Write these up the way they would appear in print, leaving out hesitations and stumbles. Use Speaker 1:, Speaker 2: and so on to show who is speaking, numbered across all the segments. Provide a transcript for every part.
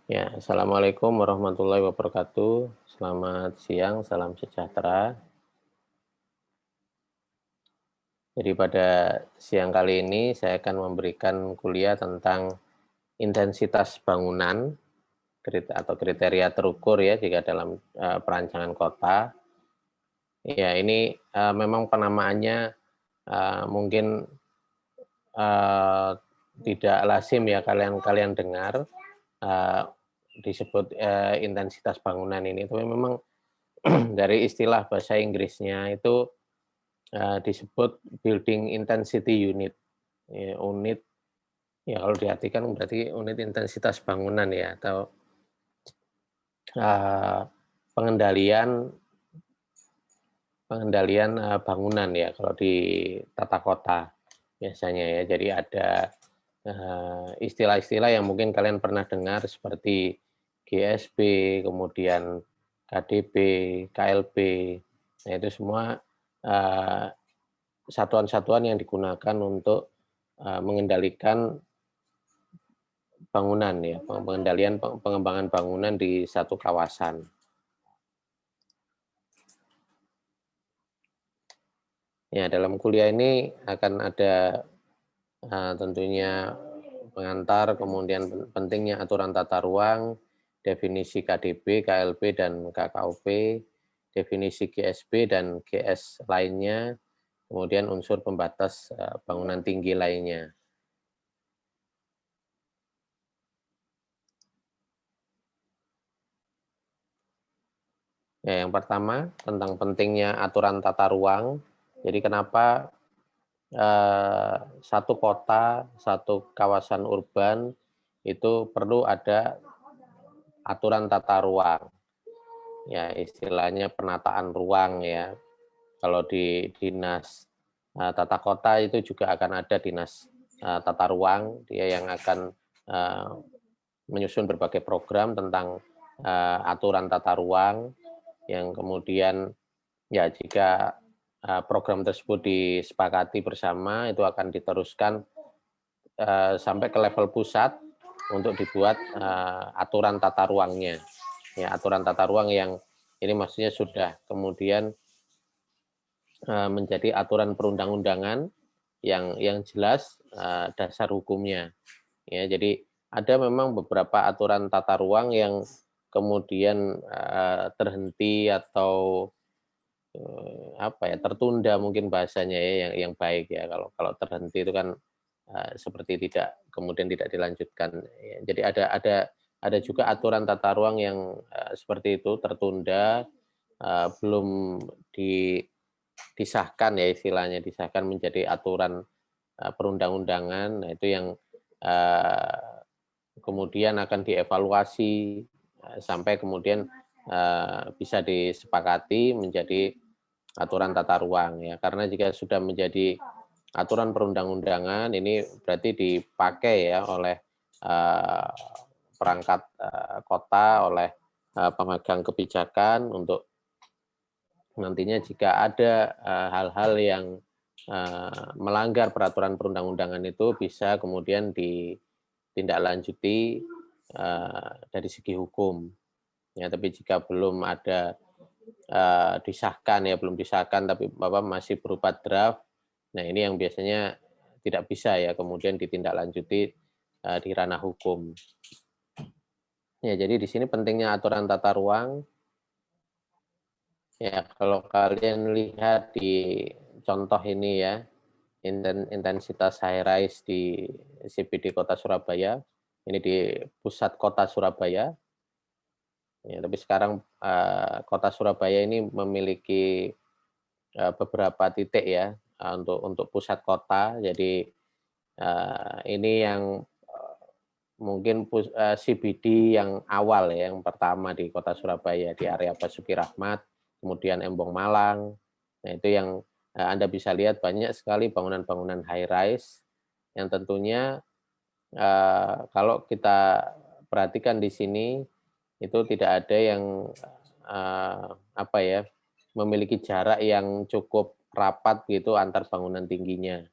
Speaker 1: Ya, Assalamualaikum warahmatullahi wabarakatuh. Selamat siang, salam sejahtera. Jadi pada siang kali ini saya akan memberikan kuliah tentang intensitas bangunan atau kriteria terukur ya jika dalam perancangan kota. Ya, ini memang penamaannya mungkin eh, tidak lazim ya kalian dengar eh, disebut intensitas bangunan ini, tapi memang dari istilah bahasa Inggrisnya itu disebut building intensity unit. Ya, unit ya kalau diartikan berarti unit intensitas bangunan ya atau uh, pengendalian pengendalian bangunan ya kalau di tata kota biasanya ya. Jadi ada istilah-istilah yang mungkin kalian pernah dengar seperti GSB, kemudian KDB, KLB. Nah, itu semua uh, satuan-satuan yang digunakan untuk mengendalikan bangunan ya, pengendalian pengembangan bangunan di satu kawasan. Ya, dalam kuliah ini akan ada tentunya pengantar, kemudian pentingnya aturan tata ruang, definisi KDB, KLB, dan KKOP, definisi GSB dan GS lainnya, kemudian unsur pembatas bangunan tinggi lainnya. Ya, yang pertama tentang pentingnya aturan tata ruang. Jadi kenapa satu kota, satu kawasan urban itu perlu ada aturan tata ruang. Ya, istilahnya penataan ruang ya. Kalau di dinas tata kota itu juga akan ada dinas tata ruang, dia yang akan uh, menyusun berbagai program tentang aturan tata ruang yang kemudian ya jika program tersebut disepakati bersama itu akan diteruskan sampai ke level pusat untuk dibuat aturan tata ruangnya. Ya, aturan tata ruang yang ini maksudnya sudah kemudian menjadi aturan perundang-undangan yang jelas dasar hukumnya. Ya, jadi ada memang beberapa aturan tata ruang yang kemudian terhenti atau apa ya, tertunda mungkin bahasanya ya yang baik ya. Kalau kalau terhenti itu kan seperti tidak kemudian tidak dilanjutkan. Ya, jadi ada juga aturan tata ruang yang seperti itu tertunda, belum disahkan ya istilahnya, disahkan menjadi aturan perundang-undangan. Nah, itu yang kemudian akan dievaluasi sampai kemudian bisa disepakati menjadi aturan tata ruang ya. Karena jika sudah menjadi aturan perundang-undangan ini berarti dipakai ya oleh uh, perangkat kota, oleh pemegang kebijakan untuk nantinya jika ada hal-hal yang melanggar peraturan perundang-undangan itu bisa kemudian ditindaklanjuti dari segi hukum. Ya, tapi jika belum ada disahkan ya, belum disahkan tapi Bapak masih berupa draft, nah ini yang biasanya tidak bisa ya kemudian ditindaklanjuti di ranah hukum. Ya, jadi di sini pentingnya aturan tata ruang. Ya, kalau kalian lihat di contoh ini ya, intensitas high rise di CBD Kota Surabaya, ini di pusat kota Surabaya. Ya, tapi sekarang kota Surabaya ini memiliki beberapa titik ya untuk pusat kota. Jadi ini yang mungkin CBD yang awal ya, yang pertama di kota Surabaya di area Basuki Rahmat, kemudian Embong Malang. Nah, itu yang Anda bisa lihat banyak sekali bangunan-bangunan high rise yang tentunya kalau kita perhatikan di sini itu tidak ada yang apa ya, memiliki jarak yang cukup rapat gitu antar bangunan tingginya.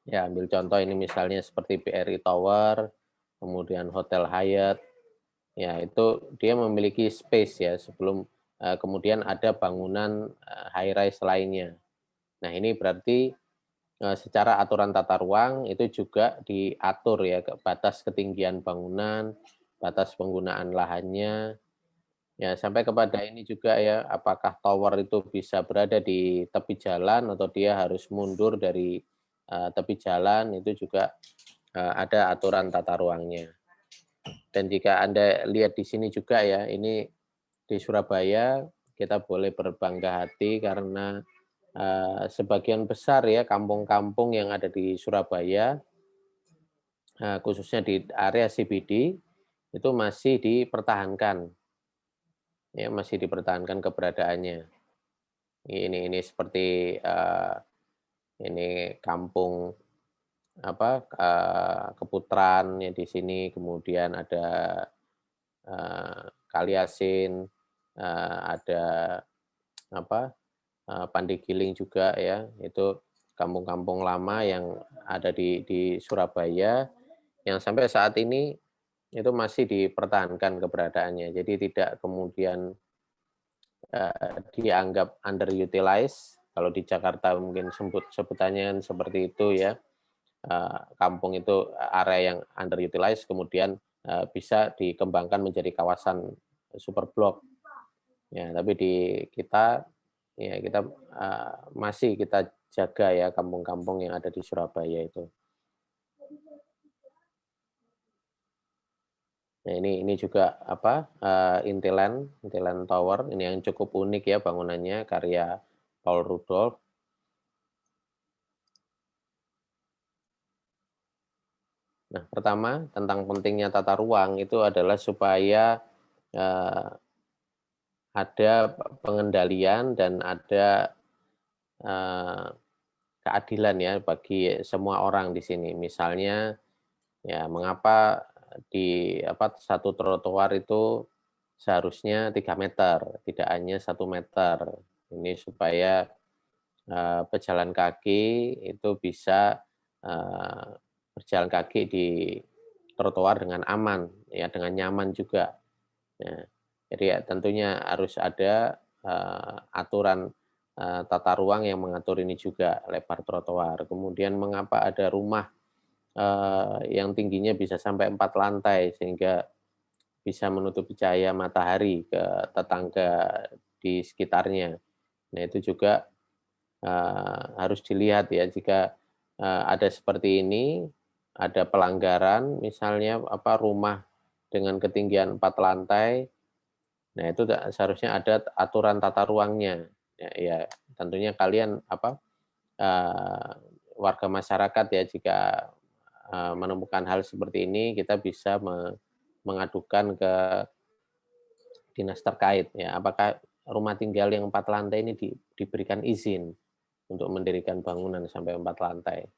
Speaker 1: Ya, ambil contoh ini misalnya seperti BRI Tower, kemudian Hotel Hyatt, ya itu dia memiliki space ya sebelum kemudian ada bangunan high rise lainnya. Nah ini berarti secara aturan tata ruang itu juga diatur ya batas ketinggian bangunan, batas penggunaan lahannya, ya sampai kepada ini juga ya apakah tower itu bisa berada di tepi jalan atau dia harus mundur dari tepi jalan itu juga ada aturan tata ruangnya. Dan jika Anda lihat di sini juga ya, ini di Surabaya kita boleh berbangga hati karena sebagian besar ya kampung-kampung yang ada di Surabaya, khususnya di area CBD itu masih dipertahankan, ya masih dipertahankan keberadaannya. Ini seperti ini kampung apa Keputran ya di sini, kemudian ada Kaliasin, ada apa Pandegiling juga ya, itu kampung-kampung lama yang ada di Surabaya, yang sampai saat ini itu masih dipertahankan keberadaannya. Jadi tidak kemudian, dianggap underutilized, kalau di Jakarta mungkin sebutannya seperti itu ya, kampung itu area yang underutilized kemudian, bisa dikembangkan menjadi kawasan super blok. Ya, tapi di kita, ya kita, masih kita jaga ya kampung-kampung yang ada di Surabaya itu. Nah ini juga apa, Intiland Tower, ini yang cukup unik ya bangunannya, karya Paul Rudolph. Nah pertama, tentang pentingnya tata ruang itu adalah supaya, eee, ada pengendalian dan ada, eee, keadilan ya bagi semua orang di sini. Misalnya, ya mengapa di apa, satu trotoar itu seharusnya 3 meter, tidak hanya 1 meter. Ini supaya, pejalan kaki itu bisa, eee, berjalan kaki di trotoar dengan aman, ya dengan nyaman juga. Nah, jadi ya tentunya harus ada, aturan, tata ruang yang mengatur ini juga, lebar trotoar. Kemudian mengapa ada rumah, yang tingginya bisa sampai 4 lantai, sehingga bisa menutupi cahaya matahari ke tetangga di sekitarnya. Nah, itu juga, harus dilihat ya jika, ada seperti ini, ada pelanggaran misalnya apa, rumah dengan ketinggian 4 lantai. Nah, itu seharusnya ada aturan tata ruangnya. Ya tentunya kalian apa, eee, warga masyarakat ya jika, menemukan hal seperti ini kita bisa mengadukan ke dinas terkait ya, apakah rumah tinggal yang 4 lantai ini diberikan izin untuk mendirikan bangunan sampai 4 lantai,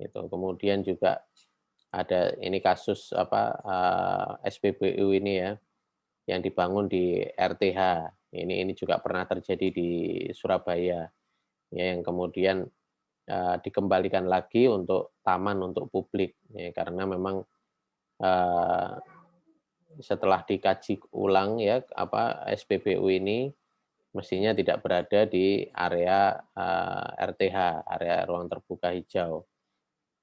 Speaker 1: gitu. Kemudian juga ada ini kasus apa, SPBU ini ya, yang dibangun di RTH. Ini juga pernah terjadi di Surabaya, ya yang kemudian, dikembalikan lagi untuk taman untuk publik, ya karena memang, eee, setelah dikaji ulang ya, apa, SPBU ini mestinya tidak berada di area, RTH, area ruang terbuka hijau,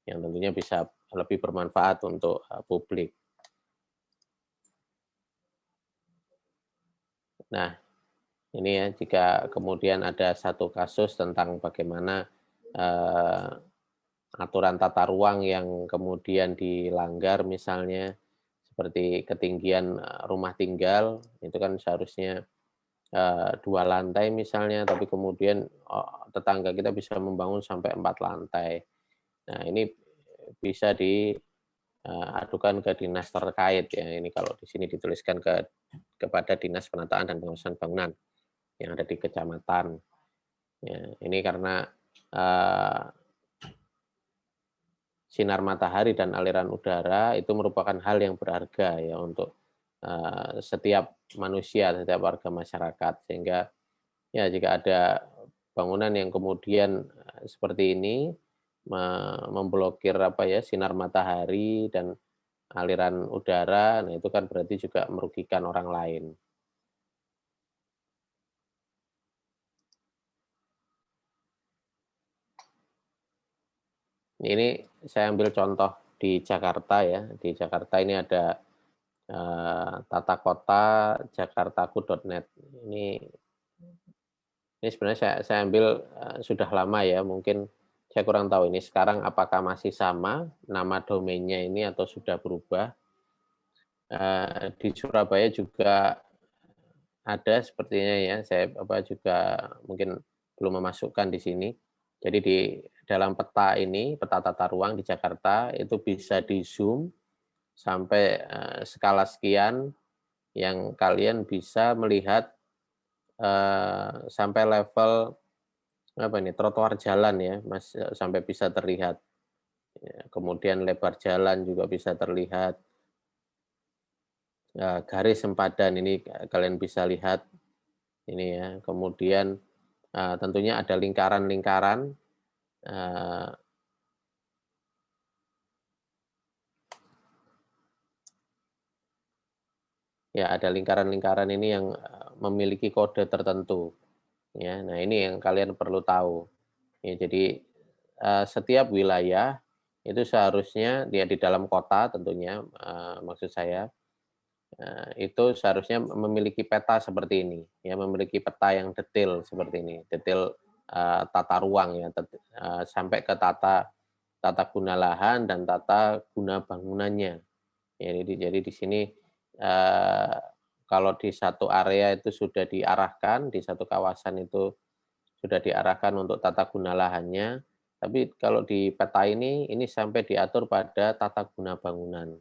Speaker 1: yang tentunya bisa lebih bermanfaat untuk, publik. Nah, ini ya, jika kemudian ada satu kasus tentang bagaimana, eee, aturan tata ruang yang kemudian dilanggar misalnya, seperti ketinggian, rumah tinggal, itu kan seharusnya, 2 lantai misalnya, tapi kemudian, tetangga kita bisa membangun sampai 4 lantai. Nah, ini bisa adukan ke dinas terkait ya, ini kalau di sini dituliskan kepada Dinas Penataan dan Pengawasan Bangunan yang ada di kecamatan. Ya, ini karena, eee, sinar matahari dan aliran udara itu merupakan hal yang berharga ya untuk, setiap manusia, setiap warga masyarakat. Sehingga ya jika ada bangunan yang kemudian, seperti ini memblokir apa ya, sinar matahari dan aliran udara, nah itu kan berarti juga merugikan orang lain. Ini saya ambil contoh di Jakarta ya, di Jakarta ini ada, tata kota jakartaku.net. Ini sebenarnya saya ambil, sudah lama ya, mungkin saya kurang tahu ini sekarang apakah masih sama nama domainnya ini atau sudah berubah. Di Surabaya juga ada sepertinya ya, saya juga mungkin belum memasukkan di sini. Jadi di dalam peta ini, peta tata ruang di Jakarta itu bisa di-zoom sampai, skala sekian yang kalian bisa melihat, sampai level apa ini, trotoar jalan ya, Mas, sampai bisa terlihat. Ya, kemudian lebar jalan juga bisa terlihat, garis sempadan ini kalian bisa lihat ini ya. Kemudian, tentunya ada lingkaran-lingkaran, eee, ya ada lingkaran-lingkaran ini yang, memiliki kode tertentu ya. Nah ini yang kalian perlu tahu. Ya jadi, setiap wilayah itu seharusnya dia di dalam kota tentunya, maksud saya, itu seharusnya memiliki peta seperti ini, ya memiliki peta yang detail seperti ini, detail, tata ruang ya, sampai ke tata tata guna lahan dan tata guna bangunannya. Ya jadi di sini, eee, kalau di satu area itu sudah diarahkan, di satu kawasan itu sudah diarahkan untuk tata guna lahannya, tapi kalau di peta ini sampai diatur pada tata guna bangunan.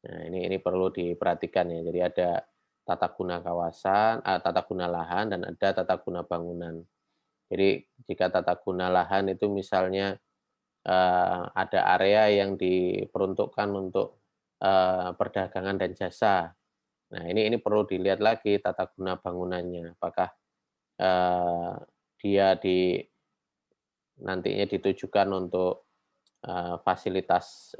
Speaker 1: Nah, ini perlu diperhatikan ya. Jadi ada tata guna kawasan, tata guna lahan dan ada tata guna bangunan. Jadi jika tata guna lahan itu misalnya, ada area yang diperuntukkan untuk, perdagangan dan jasa. Nah, ini perlu dilihat lagi tata guna bangunannya. Apakah, eee, dia nantinya ditujukan untuk, fasilitas,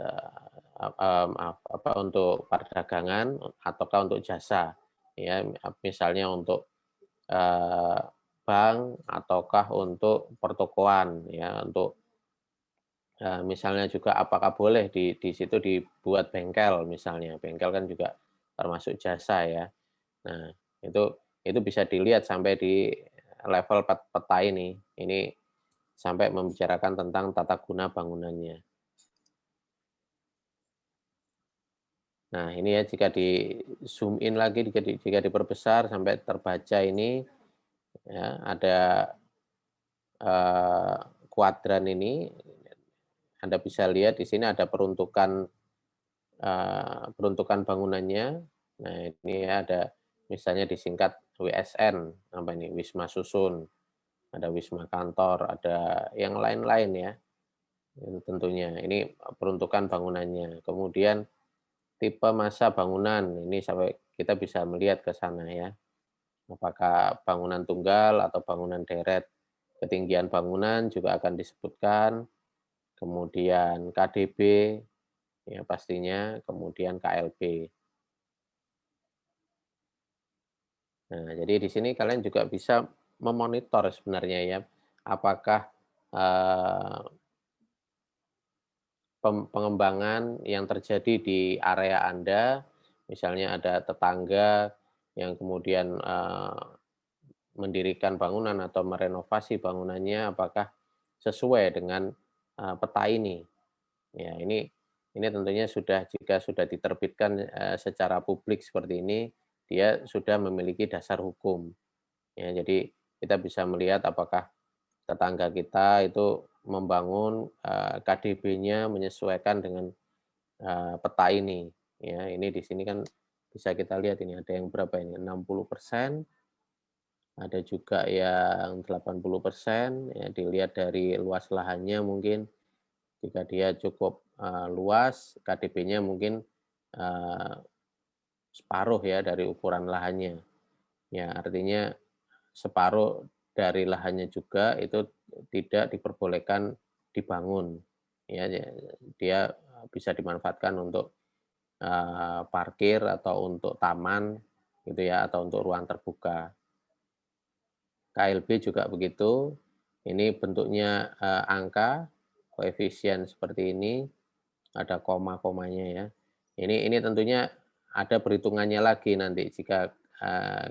Speaker 1: maaf, apa, untuk perdagangan ataukah untuk jasa, ya. Misalnya untuk, eee, bank ataukah untuk pertokoan, ya, untuk, misalnya juga apakah boleh di situ dibuat bengkel misalnya, bengkel kan juga termasuk jasa ya. Nah, itu bisa dilihat sampai di level peta ini. Ini sampai membicarakan tentang tata guna bangunannya. Nah, ini ya jika di-zoom in lagi, jika diperbesar sampai terbaca ini, ya ada, eee, kuadran ini, Anda bisa lihat di sini ada peruntukan, peruntukan bangunannya. Nah, ini ya ada misalnya disingkat WSN, apa ini, Wisma Susun, ada Wisma Kantor, ada yang lain-lain ya, ini tentunya. Ini peruntukan bangunannya. Kemudian tipe masa bangunan, ini sampai kita bisa melihat ke sana ya. Apakah bangunan tunggal atau bangunan deret. Ketinggian bangunan juga akan disebutkan, kemudian KDB ya pastinya, kemudian KLB. Nah, jadi di sini kalian juga bisa memonitor sebenarnya ya, apakah, eee, pengembangan yang terjadi di area Anda, misalnya ada tetangga yang kemudian, mendirikan bangunan atau merenovasi bangunannya apakah sesuai dengan, peta ini. Ya ini tentunya jika sudah diterbitkan, secara publik seperti ini, dia sudah memiliki dasar hukum. Ya jadi kita bisa melihat apakah tetangga kita itu membangun, KDB-nya menyesuaikan dengan, peta ini. Ya ini di sini kan bisa kita lihat ini ada yang berapa ini, 60%. Ada juga yang 80% ya dilihat dari luas lahannya mungkin, jika dia cukup, luas KDP-nya mungkin, eee, separuh ya dari ukuran lahannya. Ya artinya separuh dari lahannya juga itu tidak diperbolehkan dibangun. Ya dia bisa dimanfaatkan untuk parkir atau untuk taman gitu ya, atau untuk ruang terbuka. KLB juga begitu, ini bentuknya, angka, koefisien seperti ini, ada koma-komanya ya. Ini tentunya ada perhitungannya lagi nanti jika,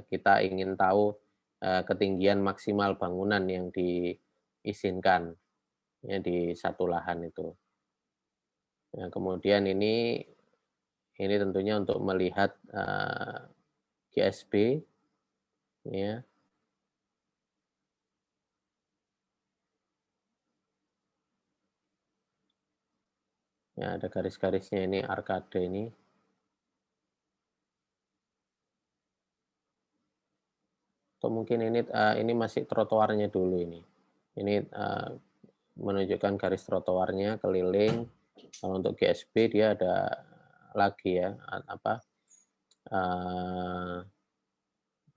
Speaker 1: kita ingin tahu, ketinggian maksimal bangunan yang diizinkan, ya di satu lahan itu. Nah, kemudian ini tentunya untuk melihat, GSB ya. Ya, ada garis-garisnya ini arkade ini. Atau mungkin ini masih trotoarnya dulu ini. Ini, menunjukkan garis trotoarnya keliling. Kalau untuk GSB dia ada lagi ya, apa, eee,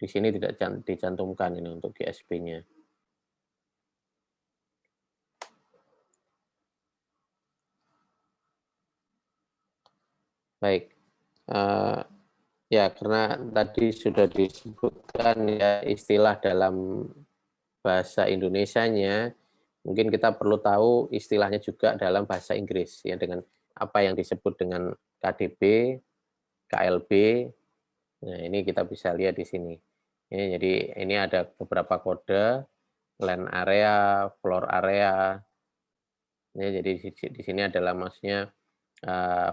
Speaker 1: di sini tidak dicantumkan ini untuk GSB-nya. Baik, eee, ya karena tadi sudah disebutkan ya istilah dalam bahasa Indonesianya, mungkin kita perlu tahu istilahnya juga dalam bahasa Inggris ya, dengan apa yang disebut dengan KDB, KLB. Nah, ini kita bisa lihat di sini. Jadi ini ada beberapa kode, land area, floor area. Ya, jadi di sini adalah maksudnya,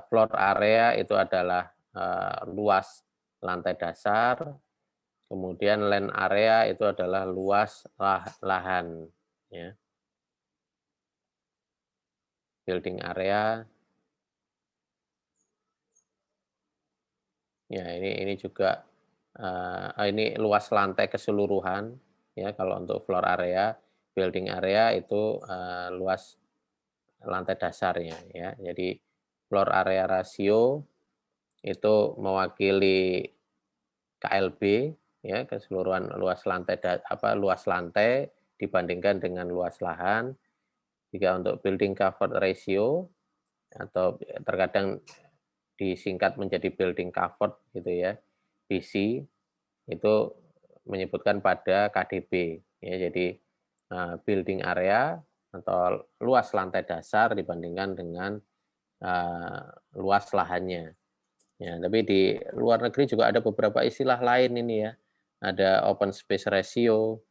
Speaker 1: floor area itu adalah, luas lantai dasar, kemudian land area itu adalah luas lahan, ya. Building area, ya ini juga, ini luas lantai keseluruhan, ya kalau untuk floor area, building area itu, luas lantai dasarnya ya. Jadi floor area rasio itu mewakili KLB ya, keseluruhan luas lantai luas lantai dibandingkan dengan luas lahan. Jika untuk building cover ratio atau terkadang disingkat menjadi building covered gitu ya, BC, itu menyebutkan pada KDB ya. Jadi, building area atau luas lantai dasar dibandingkan dengan, eee, luas lahannya. Ya, tapi di luar negeri juga ada beberapa istilah lain ini ya. Ada open space ratio,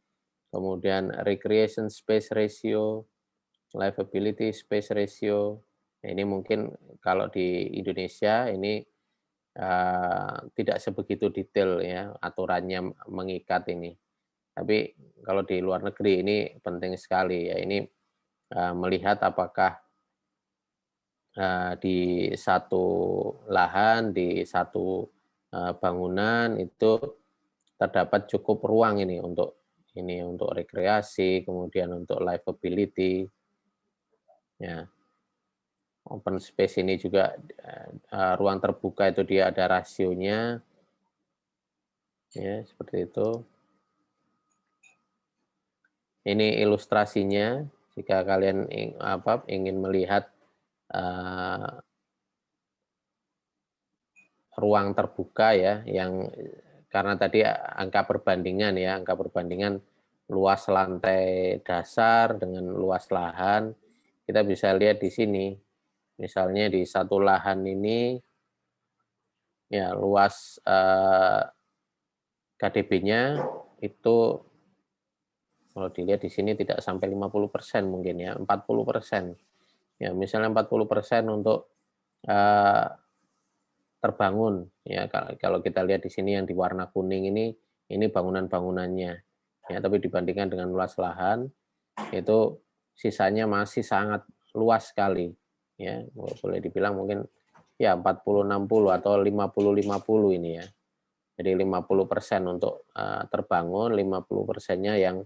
Speaker 1: kemudian recreation space ratio, livability space ratio. Nah, ini mungkin kalau di Indonesia ini tidak sebegitu detail ya aturannya mengikat ini. Tapi kalau di luar negeri ini penting sekali ya. Ini melihat apakah di satu lahan, di satu bangunan itu terdapat cukup ruang ini untuk rekreasi, kemudian untuk livability, ya. Open space ini juga, ruang terbuka itu dia ada rasionya, ya seperti itu. Ini ilustrasinya jika kalian ingin melihat, eee, ruang terbuka ya yang karena tadi angka perbandingan ya, angka perbandingan luas lantai dasar dengan luas lahan, kita bisa lihat di sini. Misalnya di satu lahan ini, ya luas, KDB-nya itu kalau dilihat di sini tidak sampai 50% mungkin ya, 40%. Ya misalnya 40% untuk, eee, terbangun ya, kalau kita lihat di sini yang di warna kuning ini bangunan-bangunannya, ya tapi dibandingkan dengan luas lahan, itu sisanya masih sangat luas sekali, ya boleh dibilang mungkin ya 40-60 atau 50-50 ini ya. Jadi 50% untuk, terbangun, 50%-nya yang,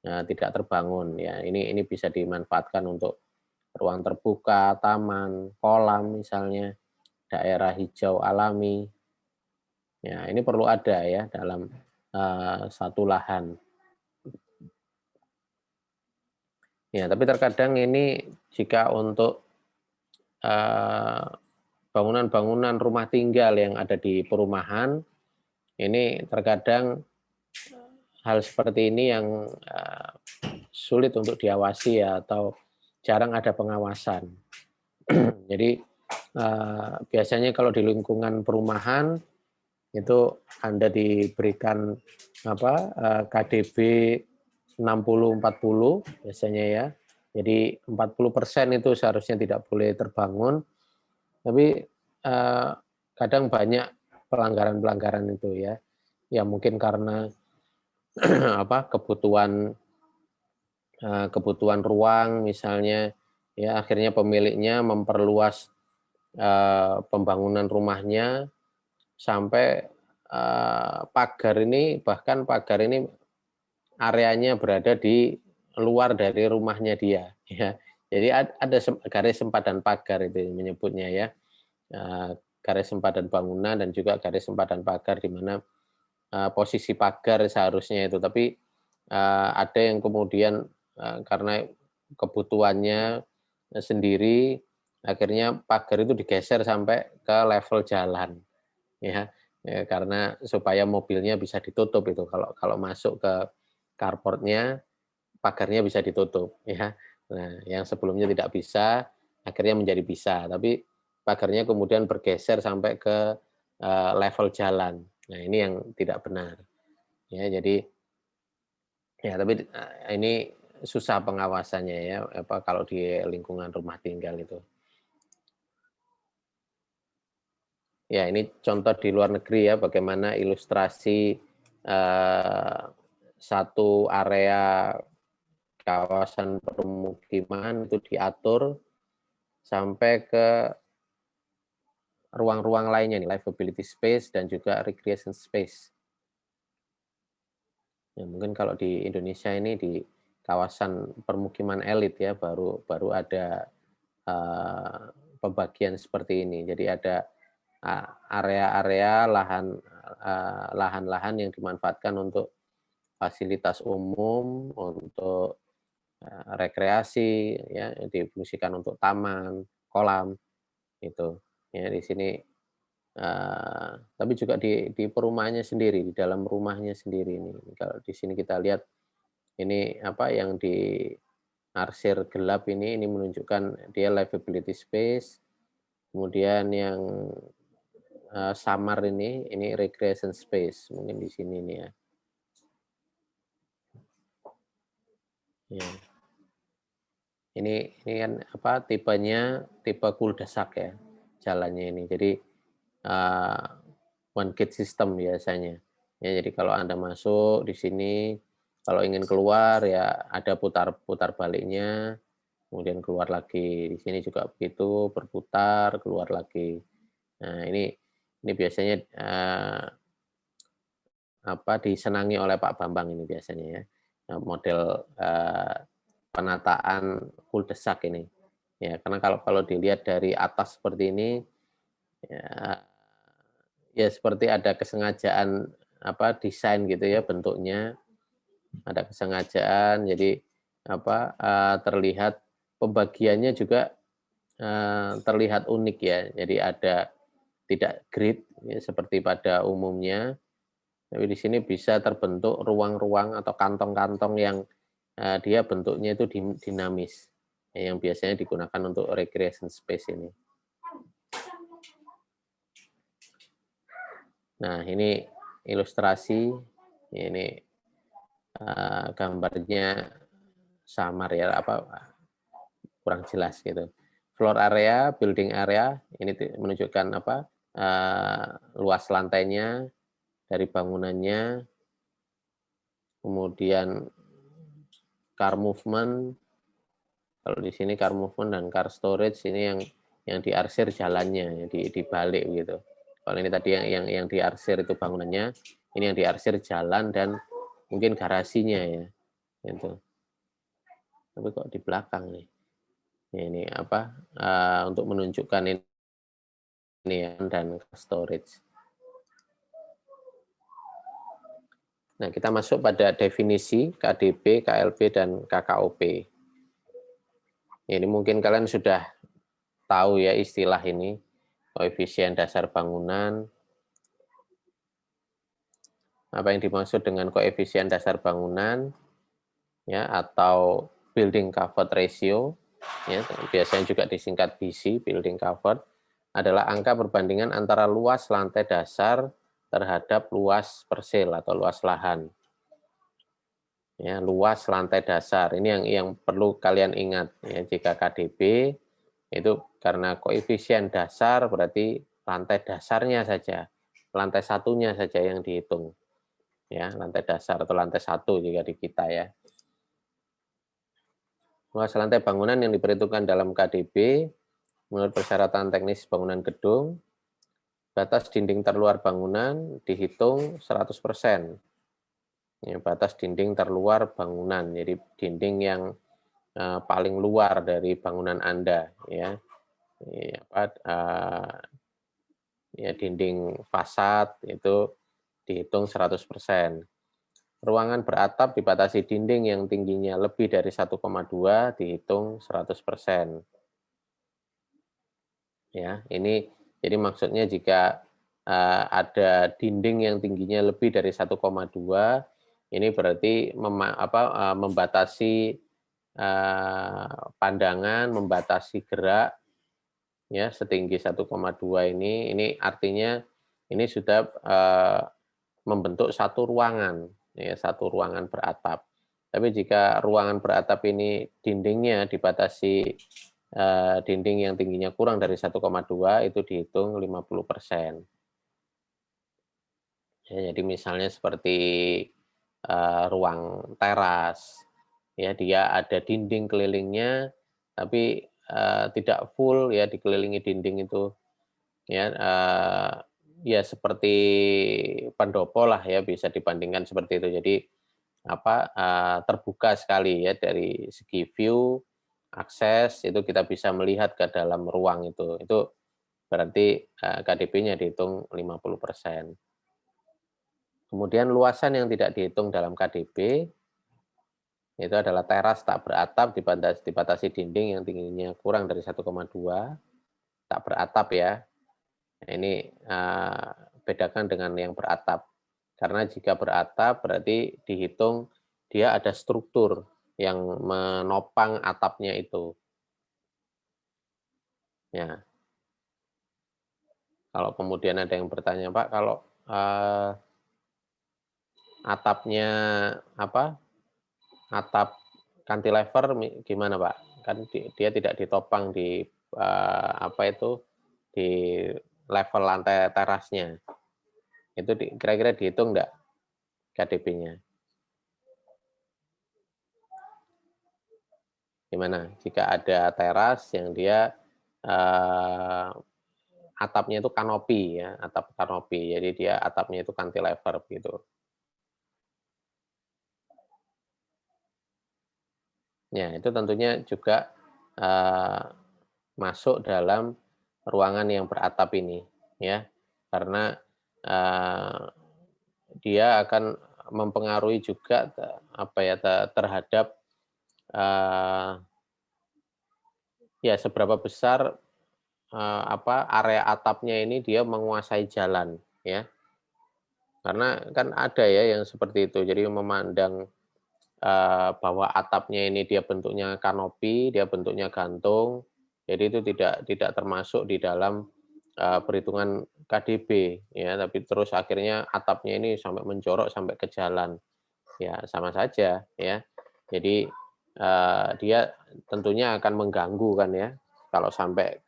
Speaker 1: tidak terbangun ya. Ini bisa dimanfaatkan untuk ruang terbuka, taman, kolam misalnya, daerah hijau alami. Ya, ini perlu ada ya dalam, satu lahan. Ya, tapi terkadang ini jika untuk, bangunan-bangunan rumah tinggal yang ada di perumahan, ini terkadang hal seperti ini yang sulit untuk diawasi ya, atau jarang ada pengawasan. Jadi biasanya kalau di lingkungan perumahan itu Anda diberikan KDB 60-40 biasanya ya. Jadi 40% itu seharusnya tidak boleh terbangun, tapi kadang banyak pelanggaran-pelanggaran itu ya. Ya mungkin karena kebutuhan ruang misalnya, ya akhirnya pemiliknya memperluas pembangunan rumahnya sampai bahkan pagar ini areanya berada di luar dari rumahnya dia, ya. Jadi ada garis sempadan pagar itu menyebutnya ya, garis sempadan bangunan dan juga garis sempadan pagar di mana posisi pagar seharusnya itu, tapi ada yang kemudian karena kebutuhannya sendiri, akhirnya pagar itu digeser sampai ke level jalan, ya. Karena supaya mobilnya bisa ditutup itu, kalau masuk ke carport-nya, pagarnya bisa ditutup, ya. Nah, yang sebelumnya tidak bisa, akhirnya menjadi bisa, tapi pagarnya kemudian bergeser sampai ke level jalan. Nah, ini yang tidak benar. Ya, jadi ya tapi ini susah pengawasannya ya, kalau di lingkungan rumah tinggal itu. Ya, ini contoh di luar negeri ya, bagaimana ilustrasi satu area kawasan permukiman itu diatur sampai ke ruang-ruang lainnya nih, livability space dan juga recreation space. Ya, mungkin kalau di Indonesia ini di kawasan permukiman elit ya, baru ada pembagian seperti ini. Jadi ada area-area lahan-lahan yang dimanfaatkan untuk fasilitas umum, untuk rekreasi, ya, difungsikan untuk taman, kolam, itu. Ya, di sini tapi juga di perumahannya sendiri, di dalam rumahnya sendiri ini. Kalau di sini kita lihat ini yang di arsir gelap ini menunjukkan dia livability space, kemudian yang samar ini recreation space, mungkin di sini nih ya. Ya. Ini kan tipenya tipe cul-de-sac ya, jalannya ini. Jadi one gate system biasanya. Ya, jadi kalau Anda masuk di sini, kalau ingin keluar ya ada putar baliknya, kemudian keluar lagi. Di sini juga begitu, berputar, keluar lagi. Nah, ini biasanya disenangi oleh Pak Bambang ini biasanya ya. Model penataan cul-de-sac ini. Ya, karena kalau dilihat dari atas seperti ini ya, ya seperti ada kesengajaan desain gitu ya bentuknya. Ada kesengajaan jadi terlihat pembagiannya juga terlihat unik ya. Jadi ada tidak grid ya, seperti pada umumnya. Tapi di sini bisa terbentuk ruang-ruang atau kantong-kantong yang dia bentuknya itu dinamis, yang biasanya digunakan untuk recreation space ini. Nah, ini ilustrasi, ini gambarnya samar ya, kurang jelas gitu. Floor area, building area, ini menunjukkan luas lantainya dari bangunannya, kemudian car movement. Kalau di sini car movement dan car storage ini yang diarsir jalannya, dibalik gitu. Kalau ini tadi yang diarsir itu bangunannya, ini yang diarsir jalan dan mungkin garasinya ya, gitu. Tapi kok di belakang nih? Ini untuk menunjukkan ini ya, dan storage. Nah, kita masuk pada definisi KDB, KLB, dan KKOP. Ini mungkin kalian sudah tahu ya istilah ini, koefisien dasar bangunan. Apa yang dimaksud dengan koefisien dasar bangunan, ya, atau building cover ratio, ya, biasanya juga disingkat BC, building cover, adalah angka perbandingan antara luas lantai dasar terhadap luas persil atau luas lahan. Ya, luas lantai dasar ini yang perlu kalian ingat, ya, jika KDB itu karena koefisien dasar berarti lantai dasarnya saja, lantai satunya saja yang dihitung. Ya, lantai dasar atau lantai satu jika di kita ya. Luas lantai bangunan yang diperhitungkan dalam KDB menurut persyaratan teknis bangunan gedung, batas dinding terluar bangunan dihitung 100%. Ya, batas dinding terluar bangunan, jadi dinding yang paling luar dari bangunan Anda, ya. Ya, dinding fasad itu dihitung 100%. Ruangan beratap dibatasi dinding yang tingginya lebih dari 1,2 dihitung 100%. Ya, ini jadi maksudnya jika ada dinding yang tingginya lebih dari 1,2, ini berarti membatasi pandangan, membatasi gerak, ya, setinggi 1,2 ini artinya ini sudah membentuk satu ruangan, ya, satu ruangan beratap. Tapi jika ruangan beratap ini dindingnya dibatasi dinding yang tingginya kurang dari 1,2 itu dihitung 50%. Ya, jadi misalnya seperti ruang teras, ya, dia ada dinding kelilingnya, tapi tidak full ya dikelilingi dinding itu, ya, ya seperti pendopo lah ya bisa dibandingkan seperti itu. Jadi terbuka sekali ya dari segi view, akses itu kita bisa melihat ke dalam ruang itu. Itu berarti KDP-nya dihitung 50%. Kemudian luasan yang tidak dihitung dalam KDP itu adalah teras tak beratap dibatasi dinding yang tingginya kurang dari 1,2, tak beratap ya. Nah, ini bedakan dengan yang beratap. Karena jika beratap berarti dihitung dia ada struktur yang menopang atapnya itu. Ya, kalau kemudian ada yang bertanya, Pak, kalau atapnya apa? Atap cantilever gimana, Pak? Kan dia tidak ditopang di di level lantai terasnya. Itu kira-kira dihitung enggak KDP-nya? Gimana jika ada teras yang dia atapnya itu kanopi ya, atap kanopi. Jadi dia atapnya itu cantilever gitu. Ya, itu tentunya juga masuk dalam ruangan yang beratap ini ya. Karena dia akan mempengaruhi juga terhadap ya seberapa besar area atapnya ini dia menguasai jalan ya. Karena kan ada ya yang seperti itu. Jadi memandang bahwa atapnya ini dia bentuknya kanopi, dia bentuknya gantung. Jadi itu tidak termasuk di dalam perhitungan KDB ya, tapi terus akhirnya atapnya ini sampai menjorok sampai ke jalan. Ya, sama saja ya. Jadi dia tentunya akan mengganggu kan ya kalau sampai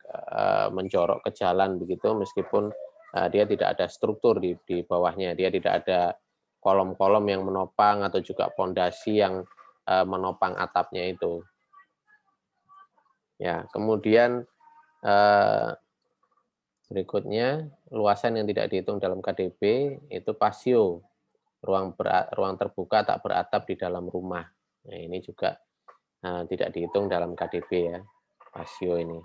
Speaker 1: menjorok ke jalan begitu meskipun dia tidak ada struktur di bawahnya, dia tidak ada kolom-kolom yang menopang atau juga pondasi yang menopang atapnya itu. Ya, kemudian berikutnya luasan yang tidak dihitung dalam KDB itu pasio, ruang terbuka tak beratap di dalam rumah. Nah, ini juga tidak dihitung dalam KDB ya, pasio ini.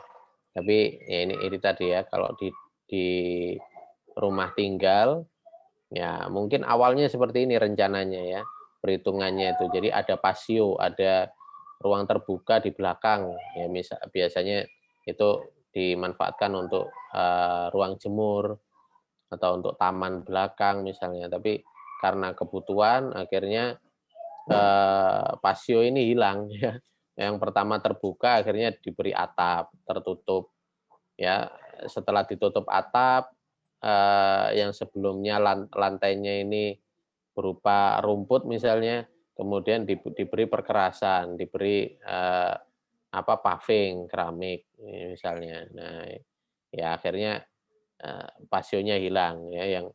Speaker 1: Tapi ya ini tadi ya, kalau di rumah tinggal, ya mungkin awalnya seperti ini rencananya ya, perhitungannya itu. Jadi ada pasio, ada ruang terbuka di belakang, ya biasanya itu dimanfaatkan untuk, ruang jemur atau untuk taman belakang misalnya, tapi karena kebutuhan akhirnya, pasio ini hilang ya. Yang pertama terbuka akhirnya diberi atap, tertutup ya. Setelah ditutup atap, yang sebelumnya lantainya ini berupa rumput misalnya, kemudian diberi perkerasan, diberi, paving keramik misalnya. Nah, ya akhirnya, pasionya hilang ya, yang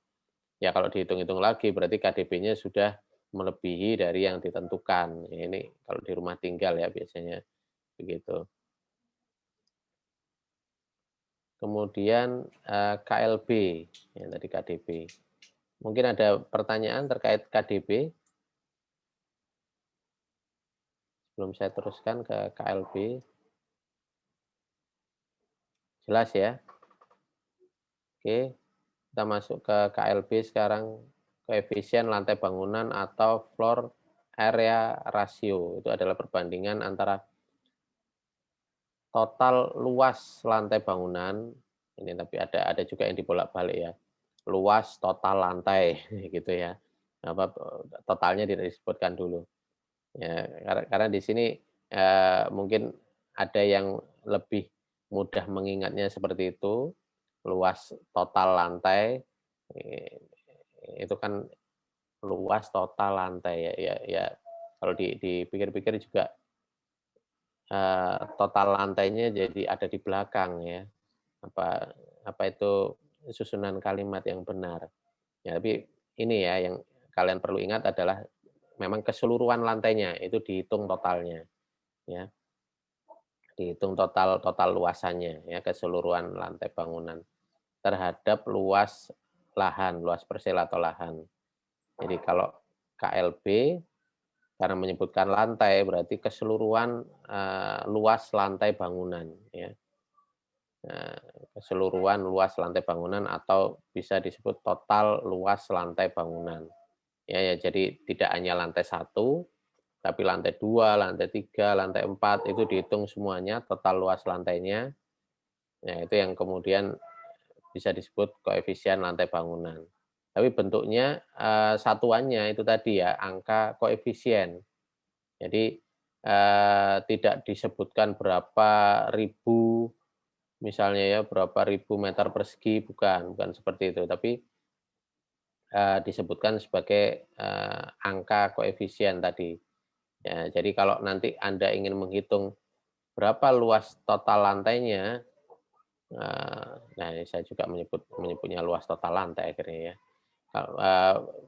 Speaker 1: ya kalau dihitung-hitung lagi berarti KDP-nya sudah melebihi dari yang ditentukan. Ya ini kalau di rumah tinggal ya biasanya begitu. Kemudian, KLB, yang tadi KDB. Mungkin ada pertanyaan terkait KDB sebelum saya teruskan ke KLB. Jelas ya? Oke, kita masuk ke KLB sekarang, koefisien lantai bangunan atau floor area ratio. Itu adalah perbandingan antara total luas lantai bangunan, ini tapi ada juga yang dibolak-balik ya, luas total lantai gitu ya, totalnya tidak disebutkan dulu. Ya, karena di sini, mungkin ada yang lebih mudah mengingatnya seperti itu, luas total lantai, eee, itu kan luas total lantai ya, kalau dipikir-pikir juga, total lantainya jadi ada di belakang ya, apa apa itu susunan kalimat yang benar. Ya tapi ini ya yang kalian perlu ingat adalah memang keseluruhan lantainya itu dihitung totalnya ya, dihitung total total luasannya ya, keseluruhan lantai bangunan terhadap luas lahan, luas persela atau lahan. Jadi kalau KLB karena menyebutkan lantai berarti keseluruhan, luas lantai bangunan ya. Nah, keseluruhan luas lantai bangunan atau bisa disebut total luas lantai bangunan. Ya, jadi tidak hanya lantai satu, tapi lantai 2, lantai 3, lantai 4 itu dihitung semuanya total luas lantainya. Nah, itu yang kemudian bisa disebut koefisien lantai bangunan. Tapi bentuknya, satuannya itu tadi ya, angka koefisien. Jadi, tidak disebutkan berapa ribu, misalnya ya, berapa ribu meter persegi, bukan seperti itu. Tapi, disebutkan sebagai, angka koefisien tadi. Ya, jadi kalau nanti Anda ingin menghitung berapa luas total lantainya, nah ini saya juga menyebutnya luas total lantai akhirnya ya.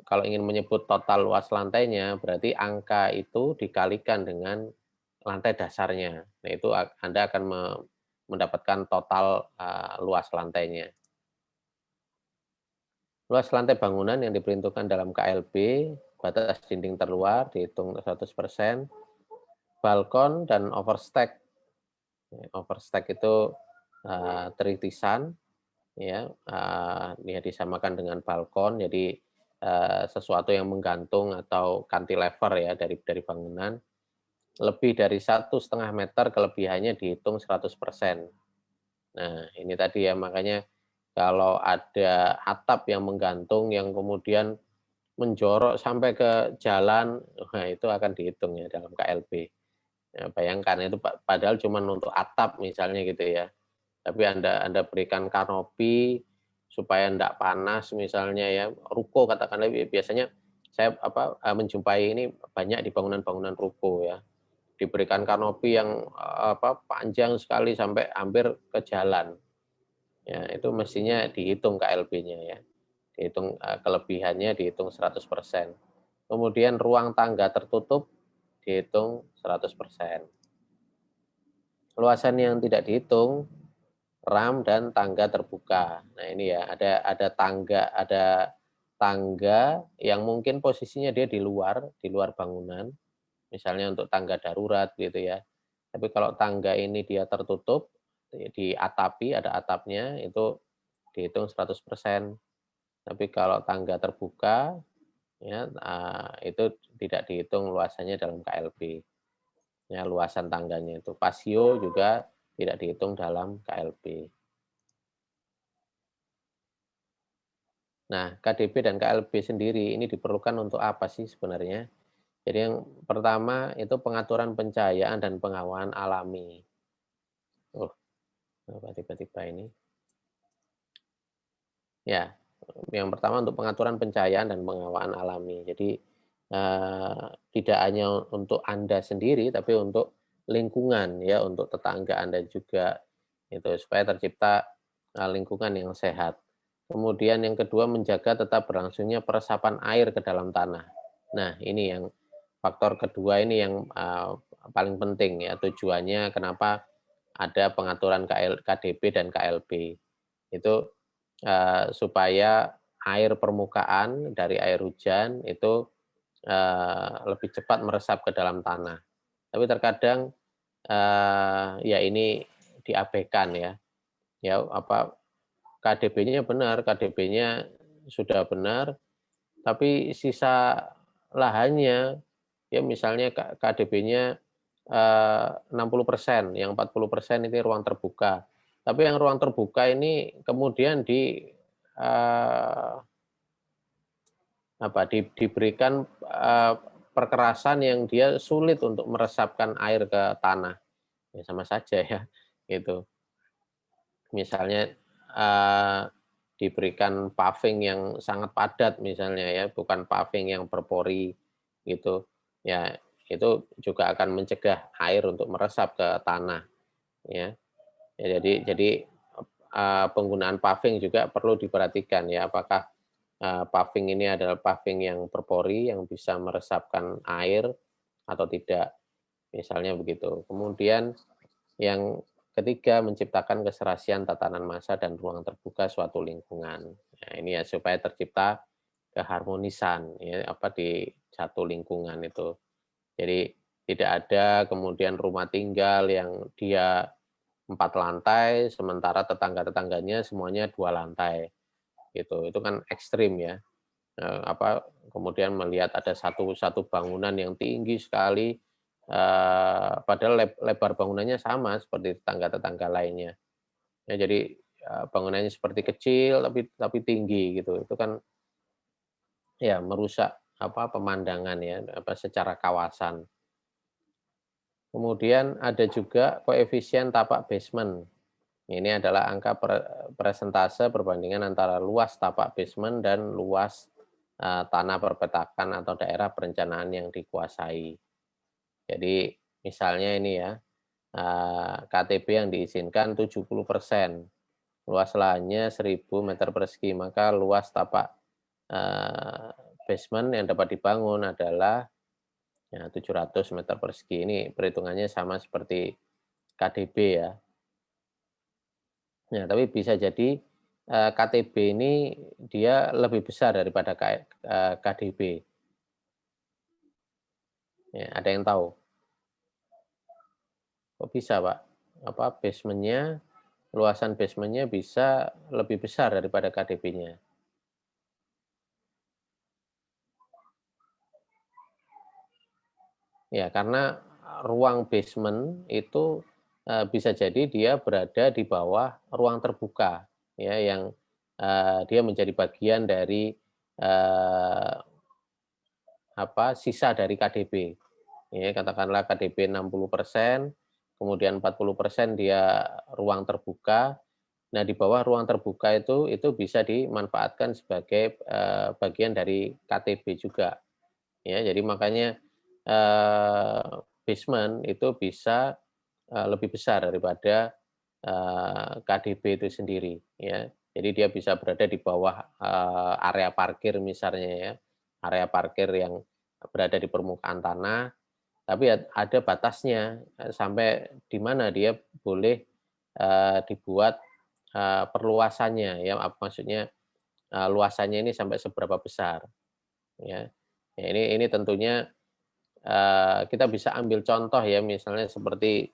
Speaker 1: Kalau ingin menyebut total luas lantainya, berarti angka itu dikalikan dengan lantai dasarnya. Nah itu Anda akan mendapatkan total, luas lantainya. Luas lantai bangunan yang diperuntukkan dalam KLB, batas dinding terluar dihitung 100%, balkon dan overstack. Overstack itu, teritisan ya, ya disamakan dengan balkon, jadi, sesuatu yang menggantung atau cantilever ya dari bangunan, lebih dari 1,5 meter kelebihannya dihitung 100%. Nah, ini tadi ya, makanya kalau ada atap yang menggantung yang kemudian menjorok sampai ke jalan, wah itu akan dihitung ya dalam KLB. Ya bayangkan itu padahal cuma untuk atap misalnya gitu ya, tapi Anda berikan kanopi supaya enggak panas misalnya ya, ruko katakanlah biasanya saya menjumpai ini banyak di bangunan-bangunan ruko ya, diberikan kanopi yang, panjang sekali sampai hampir ke jalan. Ya itu mestinya dihitung KLB-nya ya, dihitung, kelebihannya dihitung 100%. Kemudian ruang tangga tertutup dihitung 100%. Luasan yang tidak dihitung, ram dan tangga terbuka. Nah ini ya, ada tangga yang mungkin posisinya dia di luar bangunan, misalnya untuk tangga darurat gitu ya. Tapi kalau tangga ini dia tertutup, diatapi, ada atapnya, itu dihitung 100%. Tapi kalau tangga terbuka, ya, itu tidak dihitung luasannya dalam KLB. Ya, luasan tangganya itu. Pasio juga tidak dihitung dalam KLB. Nah, KDB dan KLB sendiri ini diperlukan untuk apa sih sebenarnya? Jadi yang pertama itu pengaturan pencahayaan dan pengawalan alami. Oh, kenapa tiba-tiba ini? Ya, yang pertama untuk pengaturan pencahayaan dan pengawalan alami. Jadi, tidak hanya untuk Anda sendiri, tapi untuk lingkungan ya, untuk tetangga Anda juga, itu supaya tercipta, lingkungan yang sehat. Kemudian yang kedua menjaga tetap berlangsungnya peresapan air ke dalam tanah. Nah, ini yang faktor kedua ini yang, paling penting ya, tujuannya kenapa ada pengaturan KDB dan KLB. Itu supaya air permukaan dari air hujan itu, lebih cepat meresap ke dalam tanah. Tapi terkadang, ya ini diabaikan ya, ya apa, KDB-nya benar, KDB-nya sudah benar, tapi sisa lahannya, ya misalnya KDB-nya, 60%, yang 40% ini ruang terbuka. Tapi yang ruang terbuka ini kemudian eee, diberikan, perkerasan yang dia sulit untuk meresapkan air ke tanah, ya sama saja ya, gitu. Misalnya, diberikan paving yang sangat padat misalnya ya, bukan paving yang berpori gitu, ya itu juga akan mencegah air untuk meresap ke tanah, ya. Ya jadi, penggunaan paving juga perlu diperhatikan ya, apakah, paving ini adalah paving yang berpori yang bisa meresapkan air atau tidak, misalnya begitu. Kemudian yang ketiga, menciptakan keserasian tatanan massa dan ruang terbuka suatu lingkungan. Nah, ini ya supaya tercipta keharmonisan ya apa di satu lingkungan itu. Jadi tidak ada kemudian rumah tinggal yang dia 4 lantai, sementara tetangga-tetangganya semuanya 2 lantai, gitu. Itu kan ekstrim ya, kemudian melihat ada satu satu bangunan yang tinggi sekali, padahal lebar bangunannya sama seperti tetangga-tetangga lainnya. Ya jadi, bangunannya seperti kecil tapi tinggi gitu. Itu kan ya merusak pemandangan ya, secara kawasan. Kemudian ada juga koefisien tapak basement. Ini adalah angka persentase perbandingan antara luas tapak basement dan luas, tanah perpetakan atau daerah perencanaan yang dikuasai. Jadi misalnya ini ya, KTP yang diizinkan 70%, luas lahannya 1.000 meter persegi, maka luas tapak, eee, basement yang dapat dibangun adalah, ya 700 meter persegi. Ini perhitungannya sama seperti KDB ya. Ya, tapi bisa jadi, KTB ini dia lebih besar daripada KDB, ya, ada yang tahu? Kok bisa, Pak? Luasan basementnya bisa lebih besar daripada KDB-nya? Ya, karena ruang basement itu, bisa jadi dia berada di bawah ruang terbuka, ya, yang, dia menjadi bagian dari, eee, sisa dari KDB. Ya, katakanlah KDB 60%, kemudian 40% dia ruang terbuka. Nah, di bawah ruang terbuka itu bisa dimanfaatkan sebagai, bagian dari KTB juga, ya. Jadi makanya, basement itu bisa, lebih besar daripada, KDB itu sendiri, ya. Jadi dia bisa berada di bawah, area parkir misalnya ya, area parkir yang berada di permukaan tanah, tapi ada batasnya, sampai di mana dia boleh, dibuat, perluasannya ya, maksudnya, luasannya ini sampai seberapa besar, ya. Ya ini tentunya, kita bisa ambil contoh ya, misalnya seperti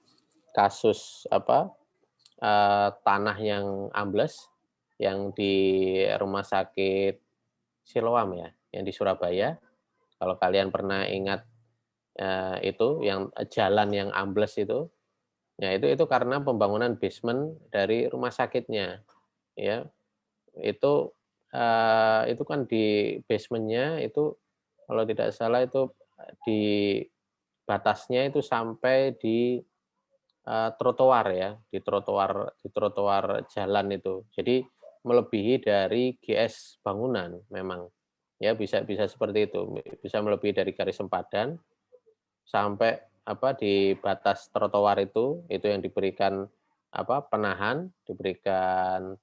Speaker 1: kasus tanah yang ambles, yang di Rumah Sakit Siloam ya, yang di Surabaya. Kalau kalian pernah ingat, itu yang jalan yang ambles itu, Ya itu karena pembangunan basement dari rumah sakitnya, ya. Itu kan di basement-nya itu kalau tidak salah itu di batasnya itu sampai di trotoar ya, di trotoar jalan itu. Jadi melebihi dari GS bangunan memang. Ya bisa bisa seperti itu, bisa melebihi dari garis sempadan sampai di batas trotoar itu yang diberikan penahan, diberikan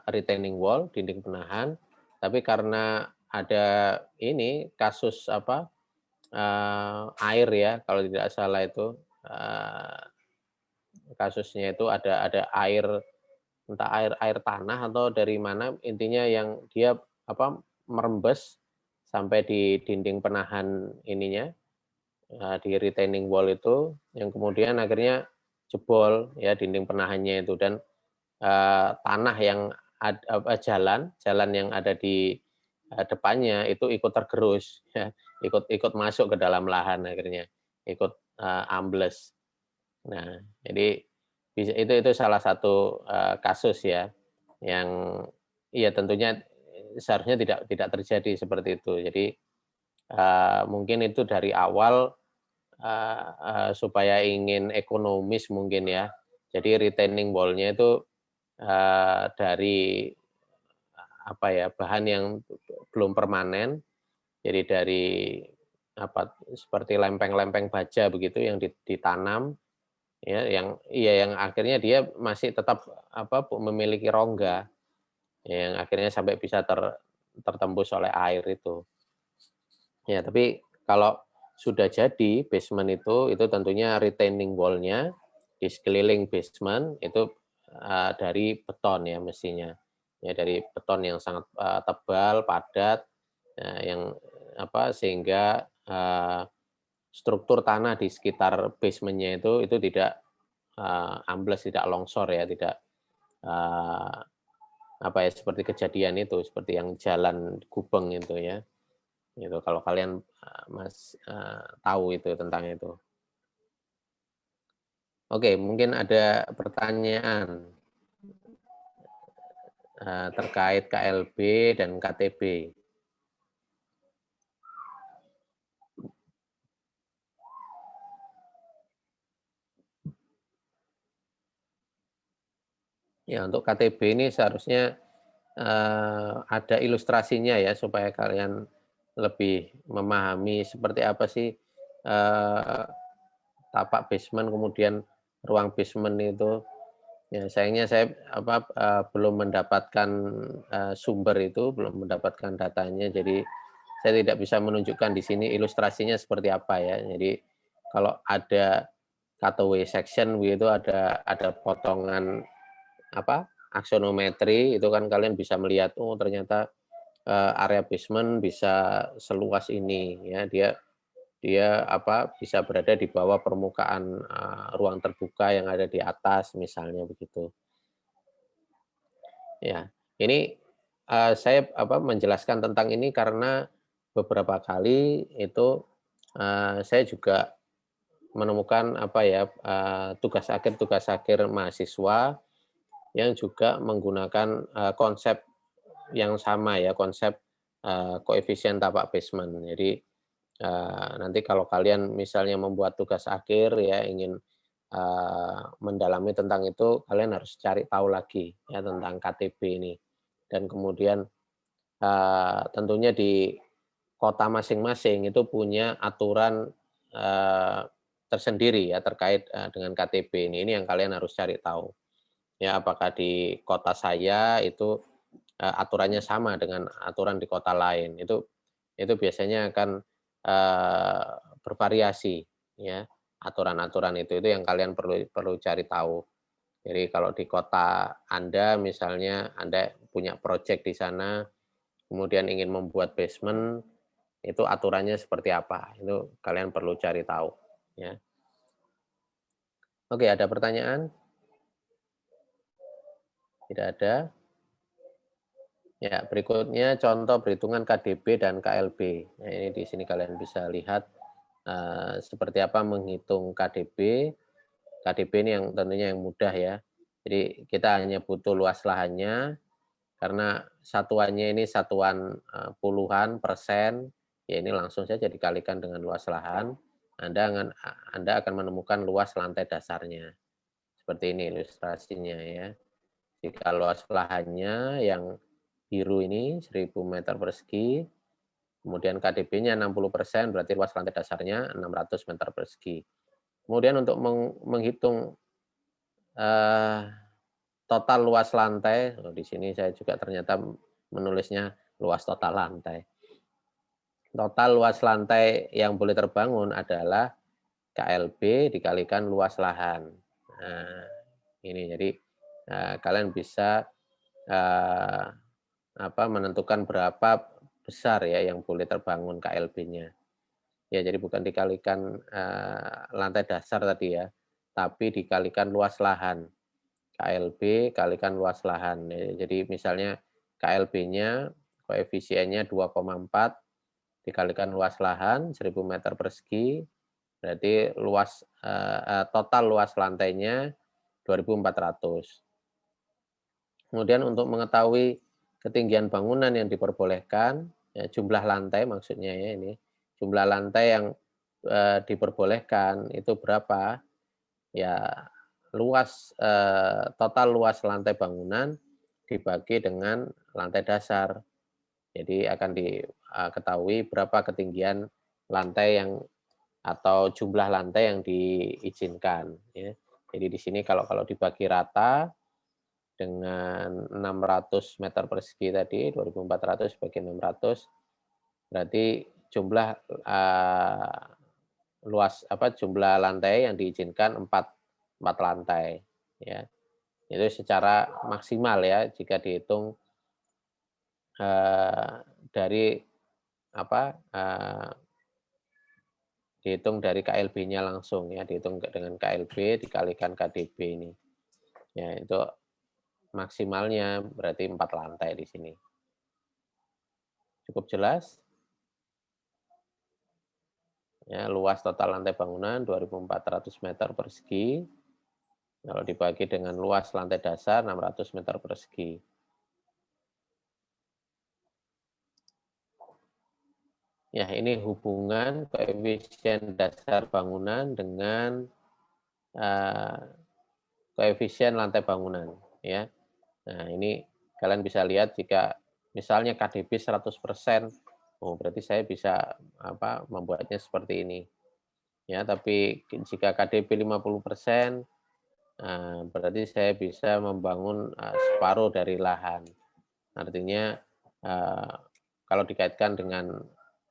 Speaker 1: retaining wall, dinding penahan. Tapi karena ada ini kasus air ya, kalau tidak salah itu, kasusnya itu ada air, entah air air tanah atau dari mana, intinya yang dia merembes sampai di dinding penahan ininya, di retaining wall itu, yang kemudian akhirnya jebol ya dinding penahannya itu dan, tanah yang jalan yang ada di, depannya itu ikut tergerus ya, ikut ikut masuk ke dalam lahan akhirnya, ikut, ambles. Nah, jadi itu salah satu, kasus ya, yang iya tentunya seharusnya tidak terjadi seperti itu. Jadi, mungkin itu dari awal, supaya ingin ekonomis mungkin ya, jadi retaining wall-nya itu, dari bahan yang belum permanen, jadi dari seperti lempeng-lempeng baja begitu yang ditanam. Ya, yang akhirnya dia masih tetap memiliki rongga, yang akhirnya sampai bisa tertembus oleh air itu. Ya, tapi kalau sudah jadi basement itu tentunya retaining wall-nya di sekeliling basement itu, dari beton ya mestinya. Ya dari beton yang sangat, tebal, padat, yang sehingga, struktur tanah di sekitar basement-nya itu tidak ambles, tidak longsor ya, tidak, eee, seperti kejadian itu, seperti yang jalan Gubeng itu ya, itu kalau kalian, tahu itu tentang itu. Oke, mungkin ada pertanyaan, terkait KLB dan KTB. Ya, untuk KTB ini seharusnya, ada ilustrasinya ya, supaya kalian lebih memahami seperti apa sih, eee tapak basement, kemudian ruang basement itu. Ya sayangnya saya belum mendapatkan, sumber itu, belum mendapatkan datanya, jadi saya tidak bisa menunjukkan di sini ilustrasinya seperti apa ya. Jadi kalau ada cutaway section begitu, ada potongan aksonometri, itu kan kalian bisa melihat, oh ternyata, area basement bisa seluas ini ya, dia dia bisa berada di bawah permukaan, ruang terbuka yang ada di atas misalnya begitu. Ya, ini, saya menjelaskan tentang ini karena beberapa kali itu, saya juga menemukan tugas akhir mahasiswa yang juga menggunakan, konsep yang sama ya, konsep, koefisien tapak basement. Jadi, nanti kalau kalian misalnya membuat tugas akhir ya, ingin, mendalami tentang itu, kalian harus cari tahu lagi ya tentang KTB ini. Dan kemudian, tentunya di kota masing-masing itu punya aturan, eee, tersendiri ya terkait, dengan KTB ini. Ini yang kalian harus cari tahu. Ya, apakah di kota saya itu, aturannya sama dengan aturan di kota lain. Itu biasanya akan, eee, bervariasi ya, aturan-aturan itu yang kalian perlu perlu cari tahu. Jadi kalau di kota Anda misalnya Anda punya proyek di sana, kemudian ingin membuat basement, itu aturannya seperti apa, itu kalian perlu cari tahu, ya. Oke, ada pertanyaan? Tidak ada? Ya, berikutnya contoh perhitungan KDB dan KLB. Nah, ini di sini kalian bisa lihat. seperti apa menghitung KDB. KDB ini yang tentunya yang mudah ya. Jadi kita hanya butuh luas lahannya, karena satuannya ini satuan, puluhan persen, ya ini langsung saja dikalikan dengan luas lahan, Anda akan menemukan luas lantai dasarnya. Seperti ini ilustrasinya ya. Jika luas lahannya yang biru ini 1000 meter persegi, kemudian KDB-nya 60%, berarti luas lantai dasarnya 600 meter persegi. Kemudian untuk menghitung, eee, total luas lantai, oh di sini saya juga ternyata menulisnya luas total lantai. Total luas lantai yang boleh terbangun adalah KLB dikalikan luas lahan. Nah, ini jadi, kalian bisa, eee, menentukan berapa besar ya yang boleh terbangun KLB-nya. Ya jadi bukan dikalikan, lantai dasar tadi ya, tapi dikalikan luas lahan. KLB kalikan luas lahan. Jadi misalnya KLB-nya koefisiennya 2,4 dikalikan luas lahan 1000 meter persegi, berarti total luas lantainya 2.400. Kemudian untuk mengetahui ketinggian bangunan yang diperbolehkan, ya jumlah lantai maksudnya ya ini, jumlah lantai yang, diperbolehkan itu berapa, ya total luas lantai bangunan dibagi dengan lantai dasar. Jadi akan diketahui berapa ketinggian lantai yang atau jumlah lantai yang diizinkan ya. Jadi di sini kalau kalau dibagi rata dengan 600 meter persegi tadi, 2.400 bagi 600, berarti jumlah, jumlah lantai yang diizinkan 4 lantai, ya. Itu secara maksimal ya, jika dihitung, eee, dari apa, dihitung dari KLB-nya langsung ya, dihitung dengan KLB dikalikan KDB ini. Ya, itu maksimalnya berarti 4 lantai di sini. Cukup jelas? Ya, luas total lantai bangunan 2.400 meter persegi. Kalau dibagi dengan luas lantai dasar 600 meter persegi. Ya, ini hubungan koefisien dasar bangunan dengan, eee, koefisien lantai bangunan, ya. Nah, ini kalian bisa lihat jika misalnya KDB 100%, oh berarti saya bisa, membuatnya seperti ini. Ya, tapi jika KDB 50%, berarti saya bisa membangun, separuh dari lahan. Artinya, eee, kalau dikaitkan dengan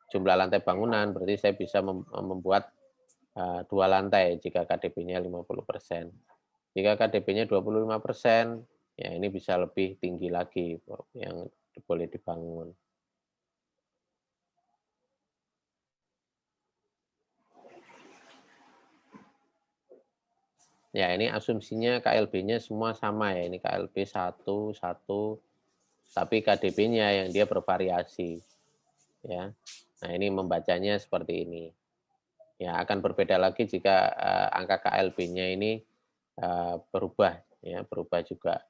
Speaker 1: jumlah lantai bangunan, berarti saya bisa membuat, 2 lantai jika KDB-nya 50%. Jika KDB-nya 25%, ya ini bisa lebih tinggi lagi yang boleh dibangun. Ya ini asumsinya KLB-nya semua sama ya, ini KLB 1, tapi KDB-nya yang dia bervariasi, ya. Nah ini membacanya seperti ini. Ya akan berbeda lagi jika, angka KLB-nya ini, berubah ya, berubah juga.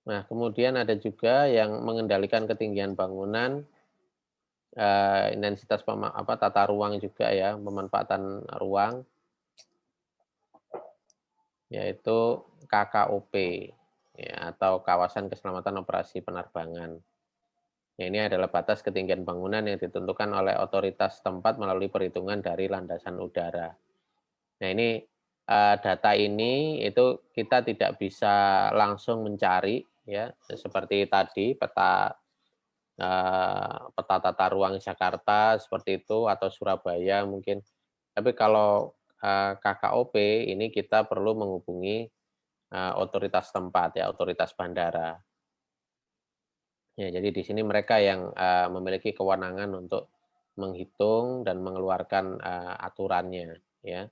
Speaker 1: Nah kemudian ada juga yang mengendalikan ketinggian bangunan, intensitas tata ruang juga ya, pemanfaatan ruang, yaitu KKOP, ya atau Kawasan Keselamatan Operasi Penerbangan. Ya, ini adalah batas ketinggian bangunan yang ditentukan oleh otoritas tempat melalui perhitungan dari landasan udara. Nah ini, data ini itu kita tidak bisa langsung mencari ya, seperti tadi peta tata ruang Jakarta seperti itu atau Surabaya mungkin. Tapi kalau, KKOP ini kita perlu menghubungi, otoritas tempat ya, otoritas bandara. Ya, jadi di sini mereka yang, memiliki kewenangan untuk menghitung dan mengeluarkan, aturannya, ya.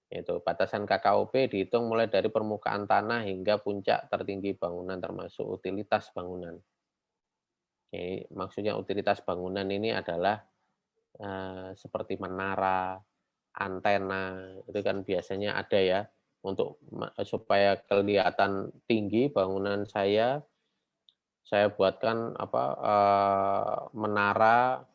Speaker 1: Itu batasan KKUP dihitung mulai dari permukaan tanah hingga puncak tertinggi bangunan termasuk utilitas bangunan. Jadi maksudnya utilitas bangunan ini adalah, seperti menara, antena, itu kan biasanya ada ya untuk supaya kelihatan tinggi bangunan saya buatkan apa, menara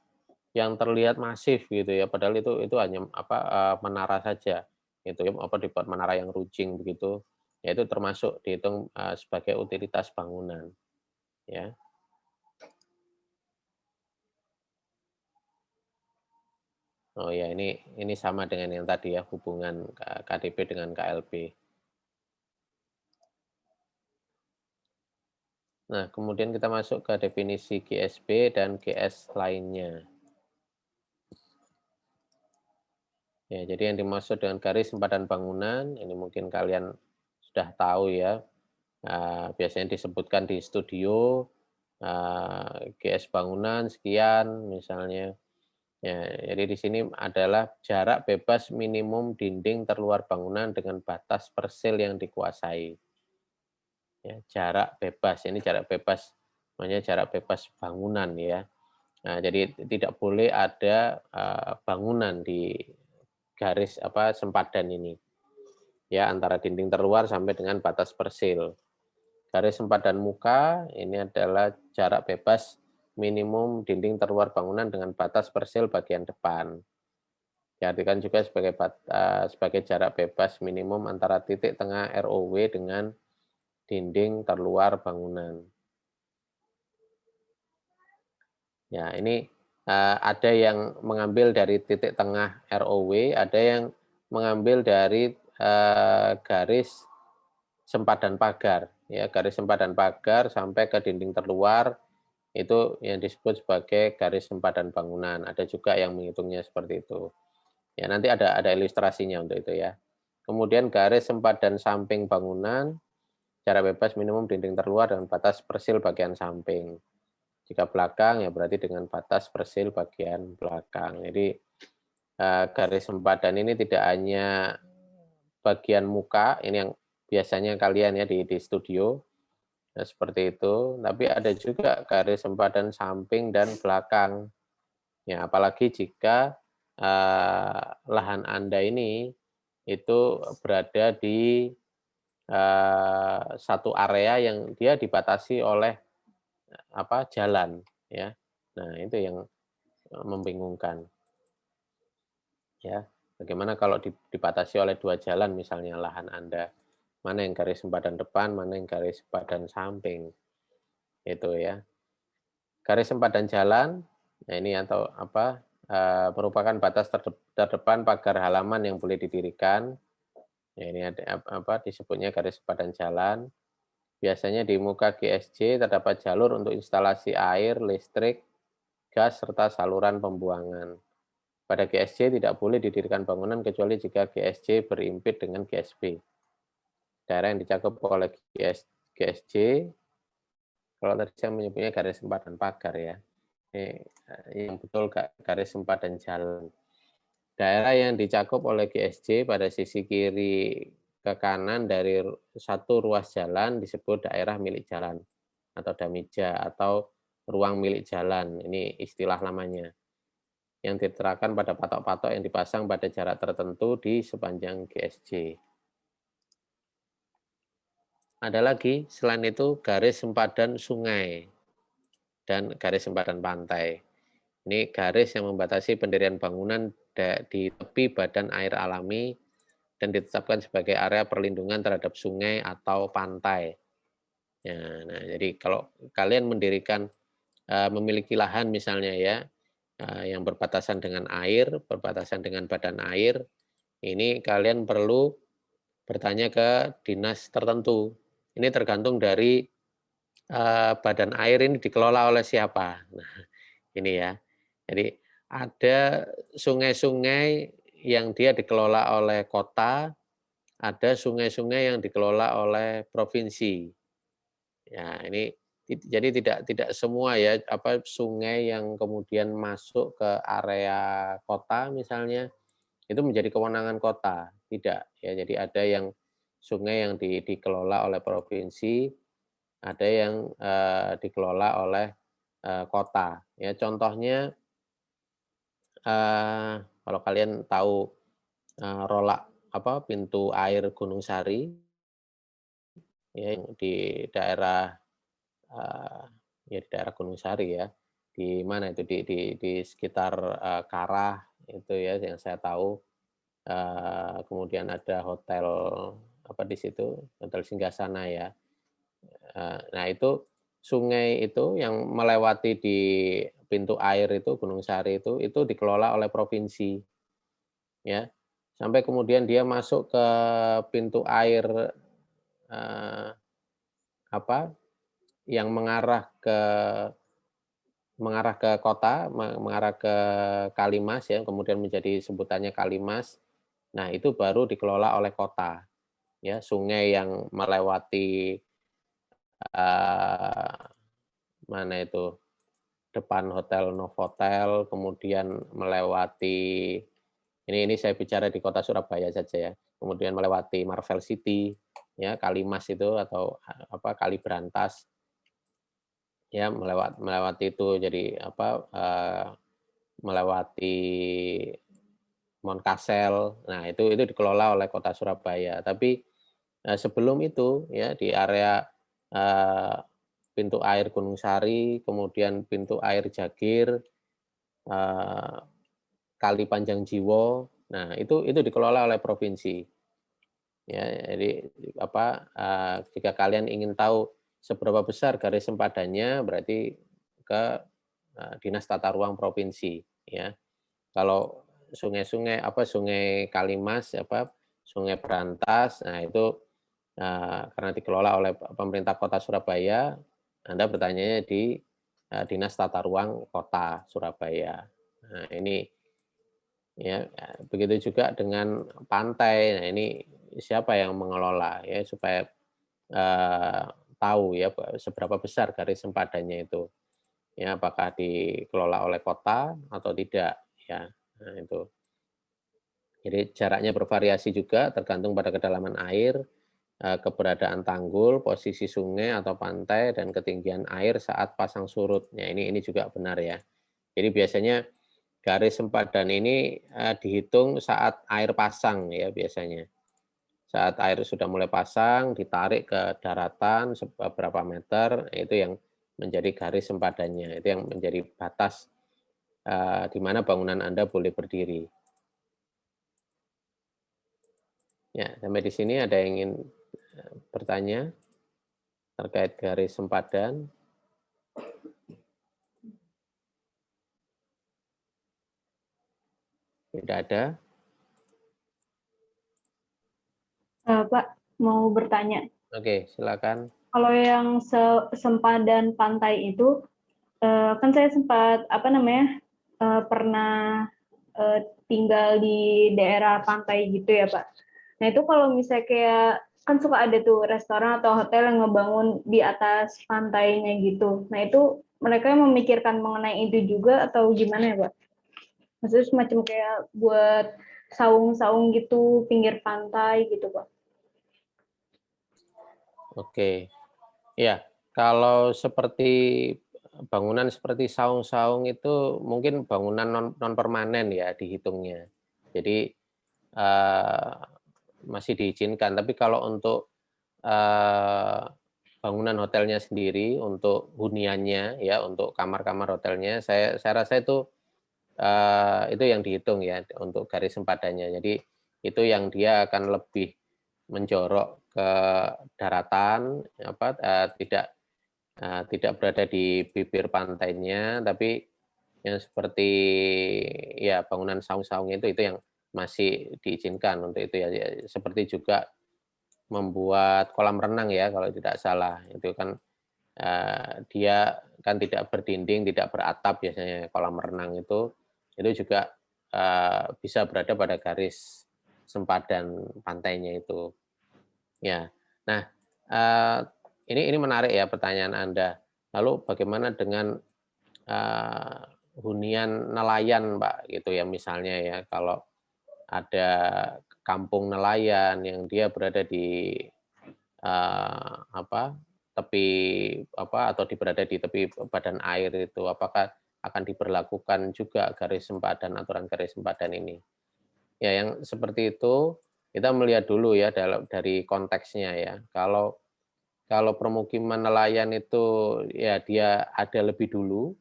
Speaker 1: yang terlihat masif gitu ya, padahal itu hanya apa, menara saja, gitu ya, apa dibuat menara yang runcing begitu, ya itu termasuk dihitung, sebagai utilitas bangunan, ya. Oh ya, ini sama dengan yang tadi ya, hubungan KDP dengan KLB. Nah, kemudian kita masuk ke definisi GSB dan GS lainnya. Ya, jadi yang dimaksud dengan garis sempadan bangunan, ini mungkin kalian sudah tahu ya, biasanya disebutkan di studio, GS bangunan sekian misalnya. Ya, jadi di sini adalah jarak bebas minimum dinding terluar bangunan dengan batas persil yang dikuasai. Ya, jarak bebas, ini jarak bebas, makanya jarak bebas bangunan ya. Nah, jadi tidak boleh ada, bangunan di garis apa, sempadan ini, ya antara dinding terluar sampai dengan batas persil. Garis sempadan muka ini adalah jarak bebas minimum dinding terluar bangunan dengan batas persil bagian depan. Diartikan juga sebagai jarak bebas minimum antara titik tengah ROW dengan dinding terluar bangunan. Ya, ini, ada yang mengambil dari titik tengah ROW, ada yang mengambil dari, garis sempadan pagar, ya, garis sempadan pagar sampai ke dinding terluar, itu yang disebut sebagai garis sempadan bangunan. Ada juga yang menghitungnya seperti itu. Ya, nanti ada ilustrasinya untuk itu ya. Kemudian garis sempadan samping bangunan, jarak bebas minimum dinding terluar dan batas persil bagian samping. Jika belakang, ya berarti dengan batas persil bagian belakang. Jadi, garis sempadan ini tidak hanya bagian muka, ini yang biasanya kalian ya di studio, seperti itu, tapi ada juga garis sempadan samping dan belakang. Ya, apalagi jika, lahan Anda ini itu berada di, satu area yang dia dibatasi oleh, apa, jalan, ya. Nah, itu yang, membingungkan, ya. Bagaimana kalau dibatasi oleh 2 jalan misalnya lahan Anda, mana yang garis sempadan depan, mana yang garis sempadan samping, itu ya. Garis sempadan jalan, nah ini atau apa, merupakan batas terdepan pagar halaman yang boleh didirikan. Ya ini ada apa, disebutnya garis sempadan jalan. Biasanya di muka GSJ terdapat jalur untuk instalasi air, listrik, gas, serta saluran pembuangan. Pada GSJ tidak boleh didirikan bangunan kecuali jika GSJ berimpit dengan GSB. Daerah yang dicakup oleh GSJ, kalau tadi saya menyebutnya garis sempadan pagar ya. Yang betul garis sempadan jalan. Daerah yang dicakup oleh GSJ pada sisi kiri ke kanan dari satu ruas jalan disebut daerah milik jalan atau damija atau ruang milik jalan. Ini istilah lamanya yang diterapkan pada patok-patok yang dipasang pada jarak tertentu di sepanjang GSJ. Ada lagi selain itu garis sempadan sungai dan garis sempadan pantai. Ini garis yang membatasi pendirian bangunan di tepi badan air alami dan ditetapkan sebagai area perlindungan terhadap sungai atau pantai. Ya, nah, jadi kalau kalian mendirikan, memiliki lahan misalnya ya, yang berbatasan dengan air, berbatasan dengan badan air, ini kalian perlu bertanya ke dinas tertentu. Ini tergantung dari, badan air ini dikelola oleh siapa. Nah, ini ya. Jadi ada sungai-sungai yang dia dikelola oleh kota, ada sungai-sungai yang dikelola oleh provinsi. Ya, ini jadi tidak semua ya, apa, sungai yang kemudian masuk ke area kota misalnya, itu menjadi kewenangan kota, tidak ya. Jadi ada yang sungai yang dikelola oleh provinsi, ada yang, dikelola oleh, kota. Ya contohnya, kalau kalian tahu, Rolak apa, pintu air Gunung Sari, ya yang di daerah, ya di daerah Gunung Sari ya, di mana itu, di sekitar, Karah itu ya yang saya tahu, kemudian ada hotel apa di situ, hotel Singgasana ya. Nah itu sungai itu yang melewati di pintu air itu, Gunung Sari itu dikelola oleh provinsi, ya. Sampai kemudian dia masuk ke pintu air, eee, apa, yang mengarah ke kota, mengarah ke Kalimas ya, kemudian menjadi sebutannya Kalimas. Nah, itu baru dikelola oleh kota, ya. Sungai yang melewati, eee, mana itu, depan Hotel Novotel, kemudian melewati ini saya bicara di kota Surabaya saja ya, kemudian melewati Marvel City, ya, Kalimas itu atau, apa, Kali Brantas, ya, melewati itu. Jadi, apa, melewati Moncastle. Nah, itu dikelola oleh Kota Surabaya. Tapi, sebelum itu ya di area, eee, pintu air Gunung Sari, kemudian pintu air Jagir, eee, Kali Panjang Jiwo, nah itu dikelola oleh provinsi. Ya, jadi apa, jika kalian ingin tahu seberapa besar garis sempadannya berarti ke, Dinas Tata Ruang Provinsi, ya. Kalau sungai-sungai, apa, Sungai Kalimas, apa, Sungai Berantas, nah itu, karena dikelola oleh pemerintah Kota Surabaya, Anda bertanyanya di, Dinas Tata Ruang Kota Surabaya. Nah ini, ya, begitu juga dengan pantai. Nah ini siapa yang mengelola ya supaya, eee, tahu ya seberapa besar garis sempadannya itu, ya apakah dikelola oleh kota atau tidak, ya. Nah itu. Jadi jaraknya bervariasi juga tergantung pada kedalaman air, keberadaan tanggul, posisi sungai atau pantai, dan ketinggian air saat pasang surut. Ya ini juga benar ya. Jadi biasanya garis sempadan ini, dihitung saat air pasang ya biasanya. Saat air sudah mulai pasang, ditarik ke daratan berapa meter, itu yang menjadi garis sempadannya, itu yang menjadi batas, di mana bangunan Anda boleh berdiri. Ya, sampai di sini ada yang ingin, bertanya terkait garis sempadan? Tidak ada?
Speaker 2: Pak, mau bertanya.
Speaker 1: Oke, silakan.
Speaker 2: Kalau yang sempadan pantai itu, kan saya sempat apa namanya pernah tinggal di daerah pantai gitu ya Pak. Nah itu kalau misalnya kayak kan suka ada tuh restoran atau hotel yang ngebangun di atas pantainya gitu. Nah itu mereka memikirkan mengenai itu juga atau gimana ya Pak? Maksudnya semacam kayak buat saung-saung gitu pinggir pantai gitu Pak.
Speaker 1: Oke. Ya, kalau seperti bangunan seperti saung-saung itu mungkin bangunan non permanen ya dihitungnya. Jadi, eee, masih diizinkan, tapi kalau untuk, eee, bangunan hotelnya sendiri, untuk huniannya ya, untuk kamar-kamar hotelnya, saya rasa itu yang dihitung ya untuk garis sempadannya. Jadi itu yang dia akan lebih menjorok ke daratan, apa, tidak berada di bibir pantainya, tapi yang seperti ya bangunan saung-saung itu yang masih diizinkan untuk itu ya. Ya, seperti juga membuat kolam renang ya kalau tidak salah. Itu kan, dia kan tidak berdinding, tidak beratap biasanya kolam renang itu juga, bisa berada pada garis sempadan pantainya itu, ya. Nah, eee, ini menarik ya pertanyaan Anda. Lalu bagaimana dengan, hunian nelayan, Mbak, gitu ya misalnya ya, kalau ada kampung nelayan yang dia berada di apa, tepi atau berada di tepi badan air itu, apakah akan diberlakukan juga garis sempadan, aturan garis sempadan ini? Ya, yang seperti itu kita melihat dulu ya dari konteksnya ya. Kalau permukiman nelayan itu ya dia ada lebih dulu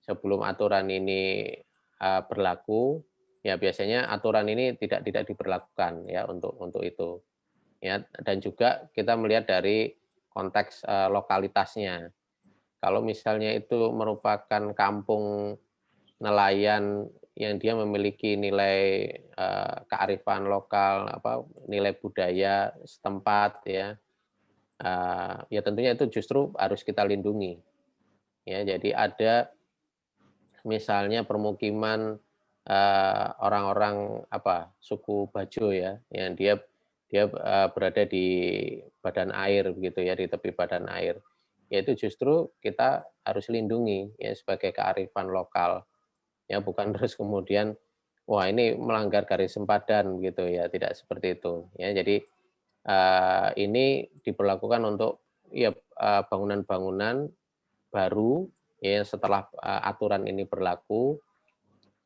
Speaker 1: sebelum aturan ini, berlaku, ya biasanya aturan ini tidak diberlakukan ya untuk itu. Ya, dan juga kita melihat dari konteks, lokalitasnya. Kalau misalnya itu merupakan kampung nelayan yang dia memiliki nilai, kearifan lokal, nilai budaya setempat ya, ya tentunya itu justru harus kita lindungi. Ya, jadi ada misalnya permukiman, orang-orang suku Bajo ya, yang dia dia, berada di badan air begitu ya, di tepi badan air. Ya itu justru kita harus lindungi ya sebagai kearifan lokal, ya bukan terus kemudian, wah ini melanggar garis sempadan gitu ya, tidak seperti itu. Ya jadi, ini diberlakukan untuk ya, bangunan-bangunan baru ya setelah, aturan ini berlaku.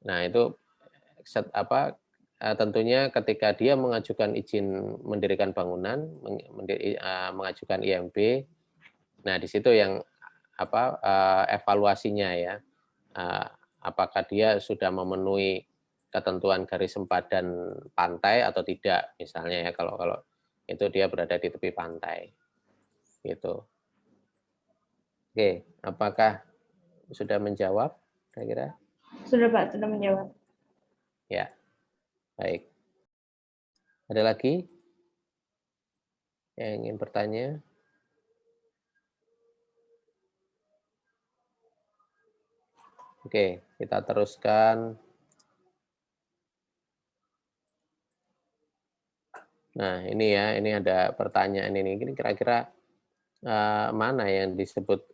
Speaker 1: Nah itu tentunya ketika dia mengajukan izin mendirikan bangunan, mengajukan IMB, nah di situ yang evaluasinya ya, eee, apakah dia sudah memenuhi ketentuan garis sempadan pantai atau tidak, misalnya ya kalau kalau itu dia berada di tepi pantai, gitu. Oke, apakah sudah menjawab kira-kira?
Speaker 2: Sudah Pak, sudah menjawab.
Speaker 1: Ya, baik. Ada lagi yang ingin bertanya? Oke, kita teruskan. Nah, ini ya, ini ada pertanyaan ini kira-kira, mana yang disebut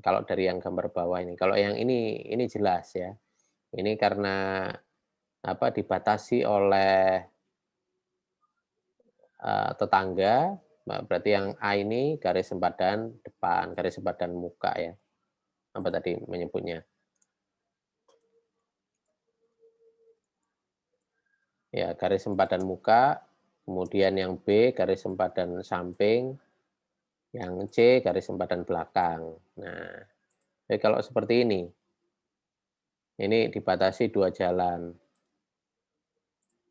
Speaker 1: kalau dari yang gambar bawah ini? Kalau yang ini jelas ya. Ini karena dibatasi oleh, tetangga, berarti yang A ini garis sempadan depan, garis sempadan muka ya. Apa tadi menyebutnya? Ya, garis sempadan muka, kemudian yang B garis sempadan samping, yang C garis sempadan belakang. Nah, jadi kalau seperti ini dibatasi 2 jalan.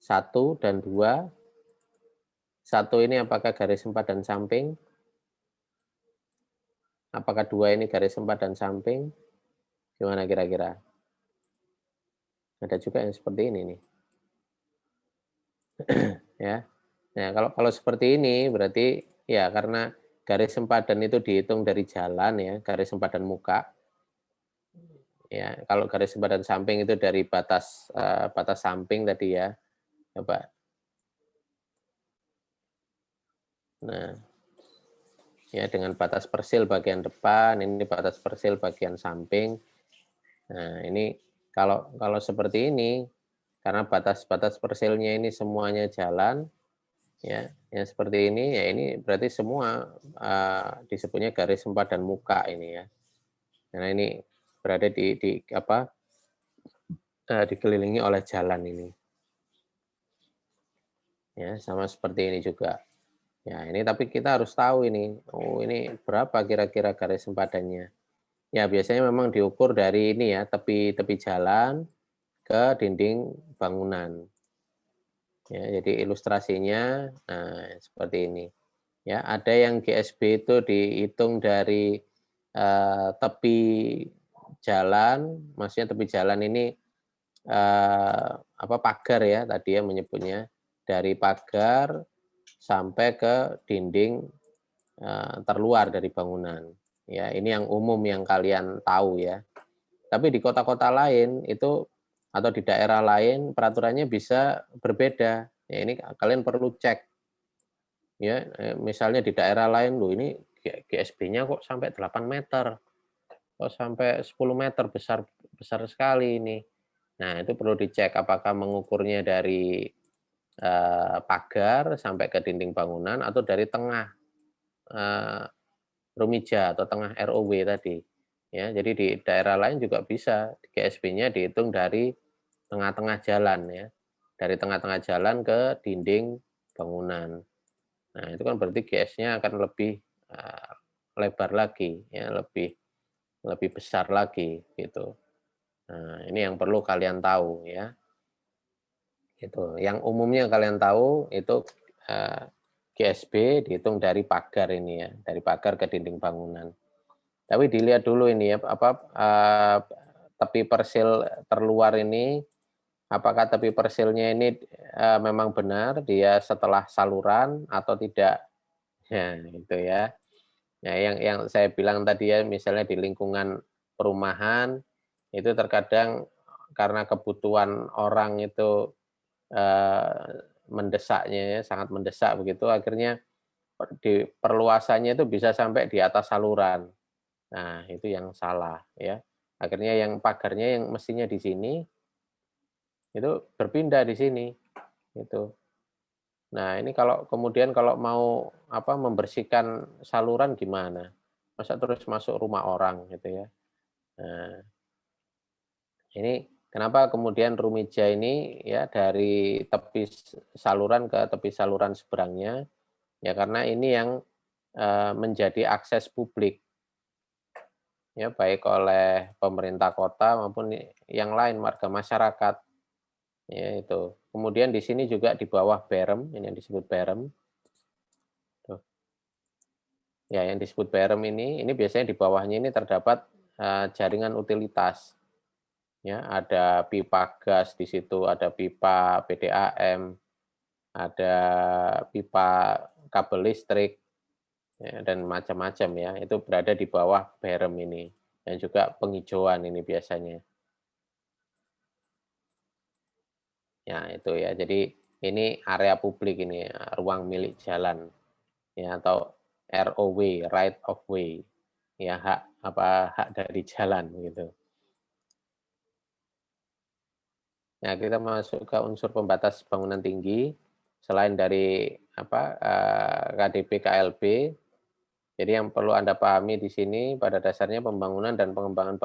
Speaker 1: 1 dan 2. 1 ini apakah garis sempadan samping? Apakah 2 ini garis sempadan samping? Gimana kira-kira? Ada juga yang seperti ini nih, ya. Nah, kalau seperti ini berarti ya karena garis sempadan itu dihitung dari jalan ya, garis sempadan muka. Ya, kalau garis sempadan samping itu dari batas samping tadi ya. Coba. Nah, ya dengan batas persil bagian depan, ini batas persil bagian samping. Nah, ini kalau seperti ini, karena batas-batas persilnya ini semuanya jalan, ya, yang seperti ini, ya ini berarti semua disebutnya garis sempadan muka ini ya. Karena ini berada dikelilingi oleh jalan ini. Ya, sama seperti ini juga. Ya, ini tapi kita harus tahu ini, oh ini berapa kira-kira garis sempadannya. Ya, biasanya memang diukur dari ini ya, tepi jalan ke dinding bangunan. Ya, jadi ilustrasinya nah seperti ini. Ya, ada yang GSB itu dihitung dari tepi jalan, maksudnya tepi jalan ini pagar ya tadi ya menyebutnya, dari pagar sampai ke dinding terluar dari bangunan. Ya, ini yang umum yang kalian tahu ya. Tapi di kota-kota lain itu atau di daerah lain peraturannya bisa berbeda. Ya, ini kalian perlu cek. Ya, misalnya di daerah lain loh ini GSB-nya kok sampai 8 meter, kok sampai 10 meter, besar sekali ini. Nah, itu perlu dicek apakah mengukurnya dari pagar sampai ke dinding bangunan atau dari tengah eee, rumija atau tengah ROW tadi, ya. Jadi di daerah lain juga bisa GSB-nya dihitung dari tengah-tengah jalan ya, dari tengah-tengah jalan ke dinding bangunan. Nah, itu kan berarti GS-nya akan lebih, lebar lagi ya, lebih lebih besar lagi gitu. Nah, ini yang perlu kalian tahu ya, gitu. Yang umumnya kalian tahu itu, GSB dihitung dari pagar ini ya, dari pagar ke dinding bangunan. Tapi dilihat dulu ini ya, apa, tepi persil terluar ini, apakah tepi persilnya ini, memang benar dia setelah saluran atau tidak. Nah, itu ya. Nah, yang saya bilang tadi ya, misalnya di lingkungan perumahan, itu terkadang karena kebutuhan orang itu, mendesaknya ya, sangat mendesak begitu, akhirnya di perluasannya itu bisa sampai di atas saluran. Nah, itu yang salah ya. Akhirnya yang pagarnya yang mestinya di sini, itu berpindah di sini, gitu. Nah, ini kalau kemudian kalau mau, apa, membersihkan saluran gimana? Masa terus masuk rumah orang gitu ya. Nah, ini kenapa kemudian Rumija ini ya dari tepi saluran ke tepi saluran seberangnya, ya karena ini yang, menjadi akses publik ya, baik oleh pemerintah kota maupun yang lain, warga masyarakat, ya itu. Kemudian di sini juga di bawah berem, ini yang disebut berem, tuh. Ya, yang disebut berem ini biasanya di bawahnya ini terdapat, jaringan utilitas, ya. Ada pipa gas di situ, ada pipa PDAM, ada pipa kabel listrik, ya, dan macam-macam ya, itu berada di bawah berem ini, dan juga penghijauan ini biasanya. Ya, itu ya. Jadi ini area publik ini, ruang milik jalan, ya, atau ROW, right of way, ya, hak dari jalan gitu. Nah, kita masuk ke unsur pembatas bangunan tinggi, selain dari apa, KDP KLB, jadi yang perlu Anda pahami di sini pada dasarnya pembangunan dan pengembangan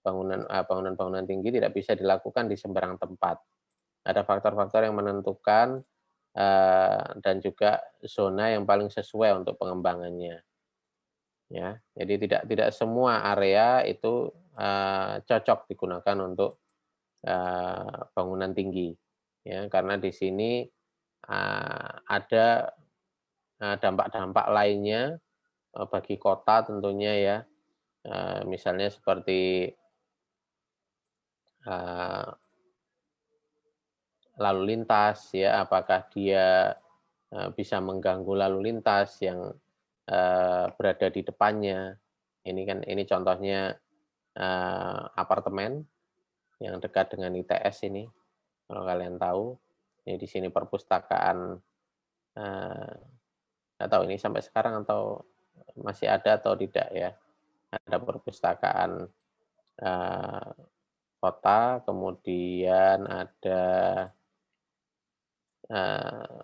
Speaker 1: bangunan-bangunan tinggi tidak bisa dilakukan di sembarang tempat. Ada faktor-faktor yang menentukan, dan juga zona yang paling sesuai untuk pengembangannya, ya. Jadi tidak tidak semua area itu, cocok digunakan untuk, bangunan tinggi, ya. Karena di sini, ada, dampak-dampak lainnya, bagi kota tentunya ya, misalnya seperti, eee, lalu lintas ya, apakah dia, bisa mengganggu lalu lintas yang, berada di depannya. Ini kan ini contohnya, apartemen yang dekat dengan ITS ini, kalau kalian tahu. Ini di sini perpustakaan, eee, nggak tahu ini sampai sekarang atau masih ada atau tidak ya. Ada perpustakaan, eee, kota, kemudian ada, eee,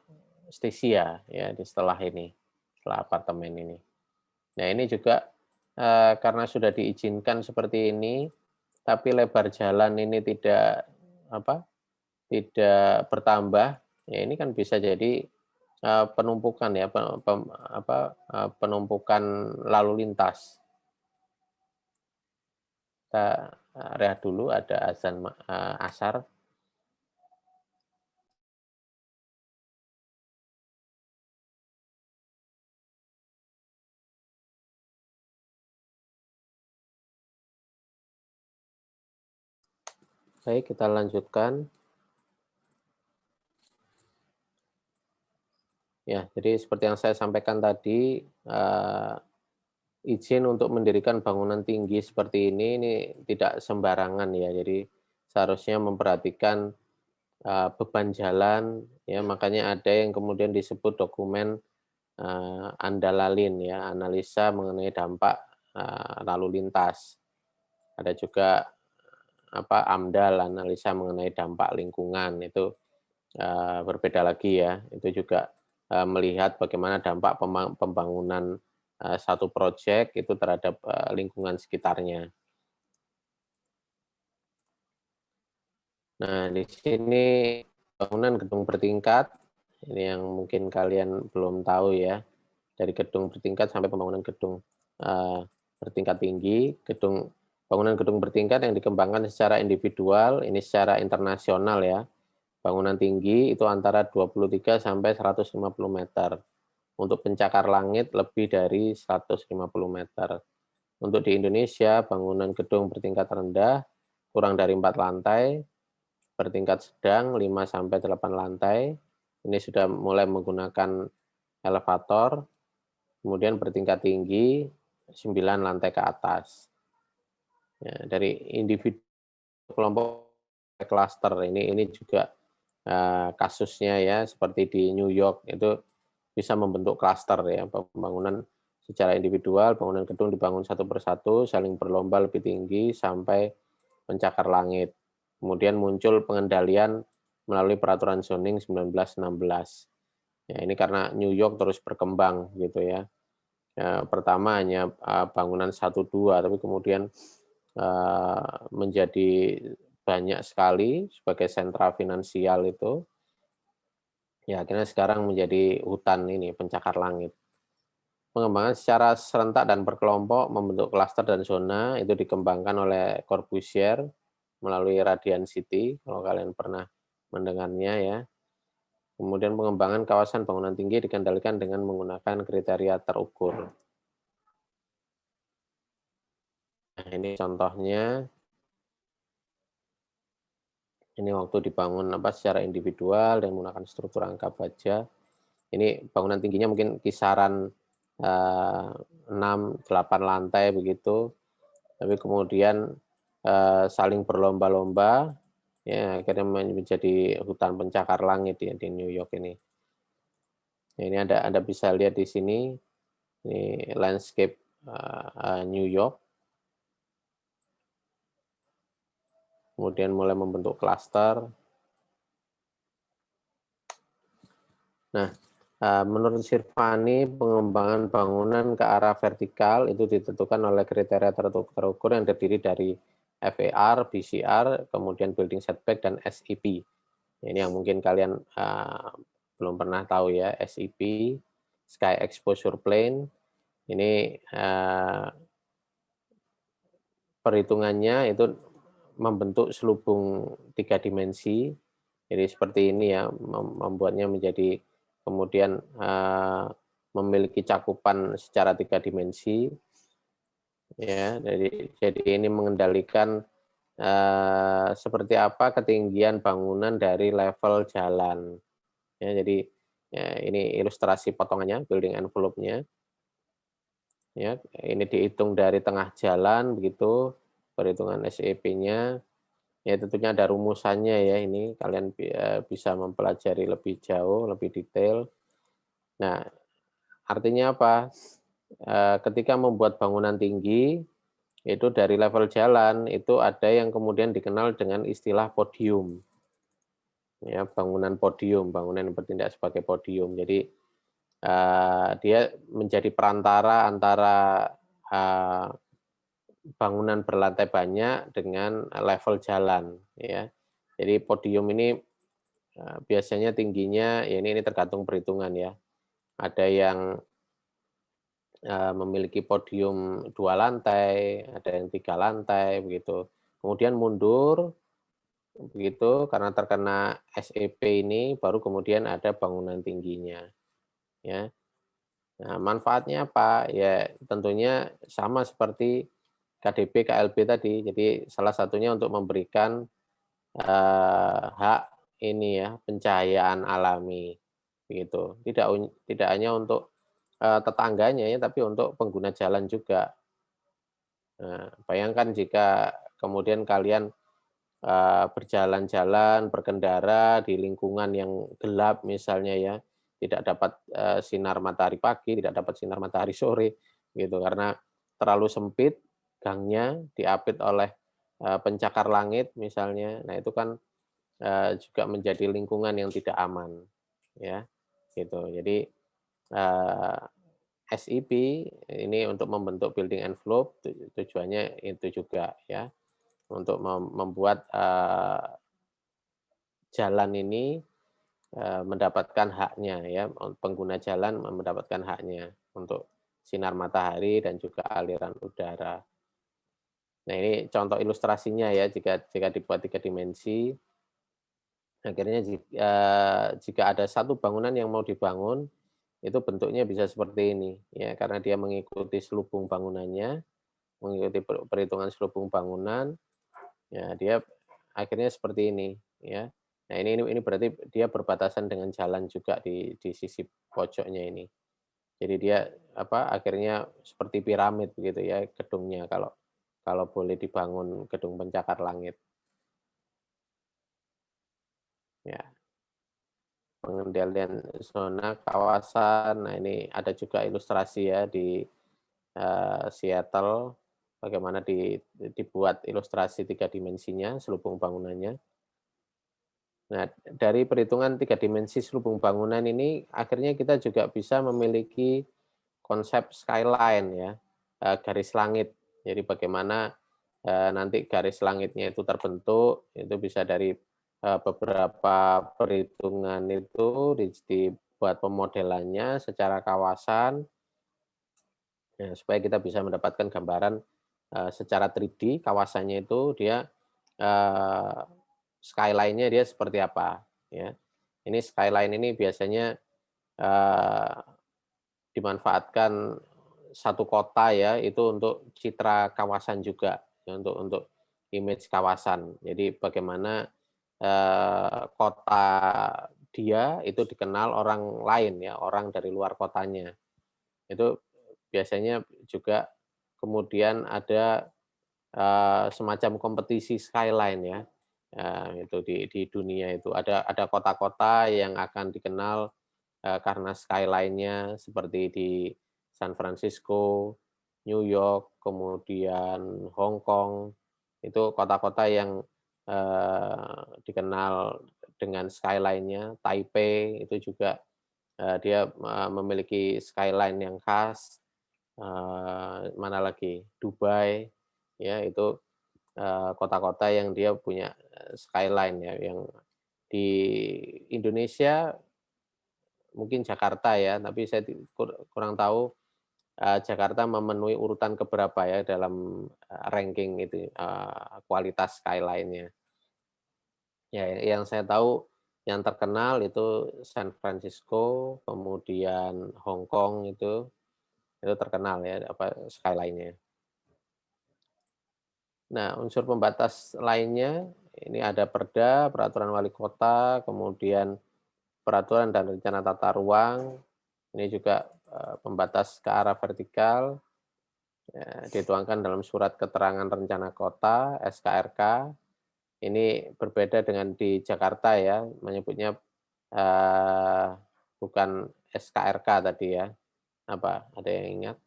Speaker 1: Stesia ya di setelah ini, setelah apartemen ini. Nah, ini juga, karena sudah diizinkan seperti ini, tapi lebar jalan ini tidak, apa, tidak bertambah, ya ini kan bisa jadi, penumpukan ya, penumpukan lalu lintas. Kita, rehat dulu ada azan asar. Baik, kita lanjutkan. Ya, jadi seperti yang saya sampaikan tadi, izin untuk mendirikan bangunan tinggi seperti ini tidak sembarangan ya. Jadi seharusnya memperhatikan, beban jalan, ya makanya ada yang kemudian disebut dokumen, ANDALALIN ya, analisa mengenai dampak, lalu lintas. Ada juga, apa, AMDAL, analisa mengenai dampak lingkungan, itu berbeda lagi ya. Itu juga melihat bagaimana dampak pembangunan satu proyek itu terhadap lingkungan sekitarnya. Nah, di sini bangunan gedung bertingkat, ini yang mungkin kalian belum tahu ya, dari gedung bertingkat sampai pembangunan gedung bertingkat tinggi, bangunan gedung bertingkat yang dikembangkan secara individual, ini secara internasional ya. Bangunan tinggi itu antara 23 sampai 150 meter. Untuk pencakar langit lebih dari 150 meter. Untuk di Indonesia, bangunan gedung bertingkat rendah kurang dari 4 lantai, bertingkat sedang 5 sampai 8 lantai. Ini sudah mulai menggunakan elevator, kemudian bertingkat tinggi 9 lantai ke atas. Ya, dari individu kelompok klaster ini juga kasusnya ya, seperti di New York itu bisa membentuk klaster ya, pembangunan secara individual, bangunan gedung dibangun satu persatu, saling berlomba lebih tinggi sampai mencakar langit. Kemudian muncul pengendalian melalui peraturan zoning 1916. Ya, ini karena New York terus berkembang gitu ya. Ya, pertama hanya bangunan 1-2, tapi kemudian menjadi banyak sekali sebagai sentra finansial itu. Ya, akhirnya sekarang menjadi hutan ini, pencakar langit. Pengembangan secara serentak dan berkelompok membentuk klaster dan zona itu dikembangkan oleh Corbusier melalui Radiant City, kalau kalian pernah mendengarnya ya. Kemudian pengembangan kawasan bangunan tinggi dikendalikan dengan menggunakan kriteria terukur. Nah, ini contohnya. Ini waktu dibangun secara individual dan menggunakan struktur angka baja. Ini bangunan tingginya mungkin kisaran 6-8 lantai begitu, tapi kemudian saling berlomba-lomba, ya akhirnya menjadi hutan pencakar langit ya di New York ini. Nah, ini Anda bisa lihat di sini, ini landscape New York, kemudian mulai membentuk klaster. Nah, menurut Sirvani, pengembangan bangunan ke arah vertikal itu ditentukan oleh kriteria terukur yang terdiri dari FAR, BCR, kemudian building setback, dan SEP. Ini yang mungkin kalian belum pernah tahu ya, SEP, Sky Exposure Plane. Ini perhitungannya itu membentuk selubung 3 dimensi. Jadi seperti ini ya, membuatnya menjadi kemudian memiliki cakupan secara 3 dimensi. Ya, jadi ini mengendalikan seperti apa ketinggian bangunan dari level jalan. Ya, jadi ya, ini ilustrasi potongannya, building envelope-nya. Ya, ini dihitung dari tengah jalan begitu, perhitungan SEP-nya. Ya, tentunya ada rumusannya ya, ini kalian bisa mempelajari lebih jauh, lebih detail. Nah, artinya apa? Ketika membuat bangunan tinggi, itu dari level jalan, itu ada yang kemudian dikenal dengan istilah podium. Ya, bangunan podium, bangunan yang bertindak sebagai podium. Jadi, dia menjadi perantara antara bangunan berlantai banyak dengan level jalan. Ya. Jadi podium ini biasanya tingginya, ya ini tergantung perhitungan ya. Ada yang memiliki podium 2 lantai, ada yang 3 lantai, begitu. Kemudian mundur, begitu, karena terkena SEP ini, baru kemudian ada bangunan tingginya. Ya. Nah, manfaatnya apa? Ya tentunya sama seperti KDB, KLB tadi. Jadi salah satunya untuk memberikan hak ini ya, pencahayaan alami, begitu. Tidak hanya untuk tetangganya ya, tapi untuk pengguna jalan juga. Nah, bayangkan jika kemudian kalian berjalan-jalan, berkendara di lingkungan yang gelap misalnya ya, tidak dapat sinar matahari pagi, tidak dapat sinar matahari sore, gitu. Karena terlalu sempit gangnya, diapit oleh pencakar langit misalnya. Nah, itu kan juga menjadi lingkungan yang tidak aman, ya, gitu. Jadi, eee, SIP ini untuk membentuk building envelope, tujuannya itu juga ya, untuk membuat, jalan ini, mendapatkan haknya ya, pengguna jalan mendapatkan haknya untuk sinar matahari dan juga aliran udara. Nah, ini contoh ilustrasinya ya, jika jika dibuat 3 dimensi, akhirnya jika ada satu bangunan yang mau dibangun, itu bentuknya bisa seperti ini, ya, karena dia mengikuti selubung bangunannya, mengikuti perhitungan selubung bangunan, ya dia akhirnya seperti ini, ya. Nah, ini berarti dia berbatasan dengan jalan juga di sisi pojoknya ini. Jadi dia, apa, akhirnya seperti piramid begitu ya gedungnya kalau kalau boleh dibangun gedung pencakar langit, ya. Pengendalian zona kawasan, nah ini ada juga ilustrasi ya di, Seattle, bagaimana dibuat ilustrasi 3 dimensinya, selubung bangunannya. Nah, dari perhitungan 3 dimensi selubung bangunan ini, akhirnya kita juga bisa memiliki konsep skyline ya, garis langit. Jadi bagaimana, nanti garis langitnya itu terbentuk, itu bisa dari, beberapa perhitungan itu dibuat pemodelannya secara kawasan, ya supaya kita bisa mendapatkan gambaran, secara 3D kawasannya itu dia, eee, skyline-nya dia seperti apa, ya. Ini skyline ini biasanya, eee dimanfaatkan satu kota ya, itu untuk citra kawasan juga, ya untuk image kawasan. Jadi bagaimana, kota dia itu dikenal orang lain ya, orang dari luar kotanya. Itu biasanya juga kemudian ada, semacam kompetisi skyline ya, itu di dunia itu. Ada kota-kota yang akan dikenal karena skyline-nya seperti di San Francisco, New York, kemudian Hong Kong, itu kota-kota yang, dikenal dengan skyline-nya. Taipei itu juga, dia, memiliki skyline yang khas, mana lagi, Dubai, ya itu, kota-kota yang dia punya, skyline ya, yang di Indonesia mungkin Jakarta ya, tapi saya kurang tahu, Jakarta memenuhi urutan keberapa ya dalam, ranking itu, kualitas skyline-nya. Ya, yang saya tahu yang terkenal itu San Francisco, kemudian Hong Kong itu terkenal ya, apa, skyline-nya. Nah, unsur pembatas lainnya, ini ada Perda, Peraturan Wali Kota, kemudian Peraturan dan Rencana Tata Ruang, ini juga, pembatas ke arah vertikal, dituangkan dalam Surat Keterangan Rencana Kota, SKRK. Ini berbeda dengan di Jakarta ya, menyebutnya, eee, bukan SKRK tadi ya. Apa, ada yang ingat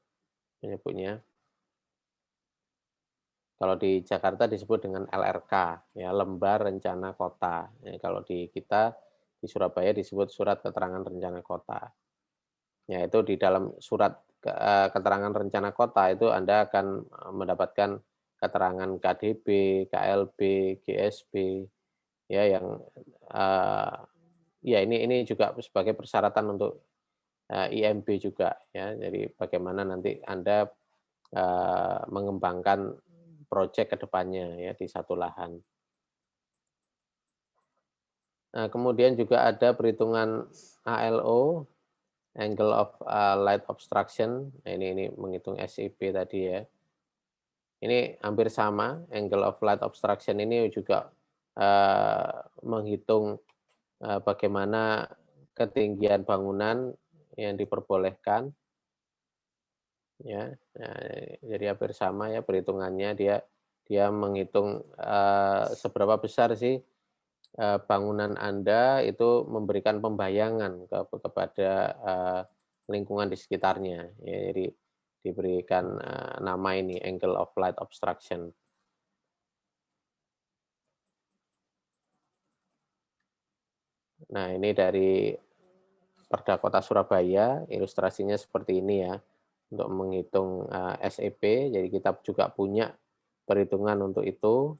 Speaker 1: menyebutnya? Kalau di Jakarta disebut dengan LRK, ya, Lembar Rencana Kota. Kalau di kita, di Surabaya disebut Surat Keterangan Rencana Kota. Ya, itu di dalam surat keterangan rencana kota itu Anda akan, mendapatkan keterangan KDB, KLB, GSB, ya yang, eee, ya ini juga sebagai persyaratan untuk, IMB juga ya. Jadi bagaimana nanti Anda, mengembangkan proyek ke depannya ya di satu lahan. Nah, kemudian juga ada perhitungan ALO, Angle of, Light Obstruction. Nah, ini menghitung SIP tadi ya. Ini hampir sama, Angle of Light Obstruction ini juga, menghitung, bagaimana ketinggian bangunan yang diperbolehkan, ya. Nah, jadi hampir sama ya perhitungannya, dia dia menghitung, seberapa besar sih, bangunan Anda itu memberikan pembayangan kepada, lingkungan di sekitarnya, ya. Jadi diberikan, nama ini, Angle of Light Obstruction. Nah, ini dari Perda Kota Surabaya, ilustrasinya seperti ini ya, untuk menghitung SEP. Jadi kita juga punya perhitungan untuk itu.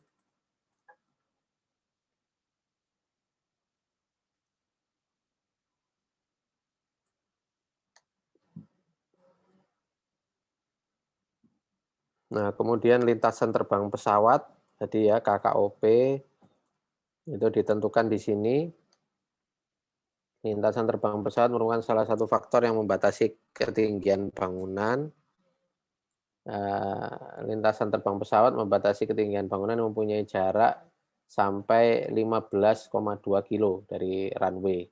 Speaker 1: Nah, kemudian lintasan terbang pesawat, jadi ya KKOP itu ditentukan di sini. Lintasan terbang pesawat merupakan salah satu faktor yang membatasi ketinggian bangunan. Lintasan terbang pesawat membatasi ketinggian bangunan yang mempunyai jarak sampai 15,2 kilo dari runway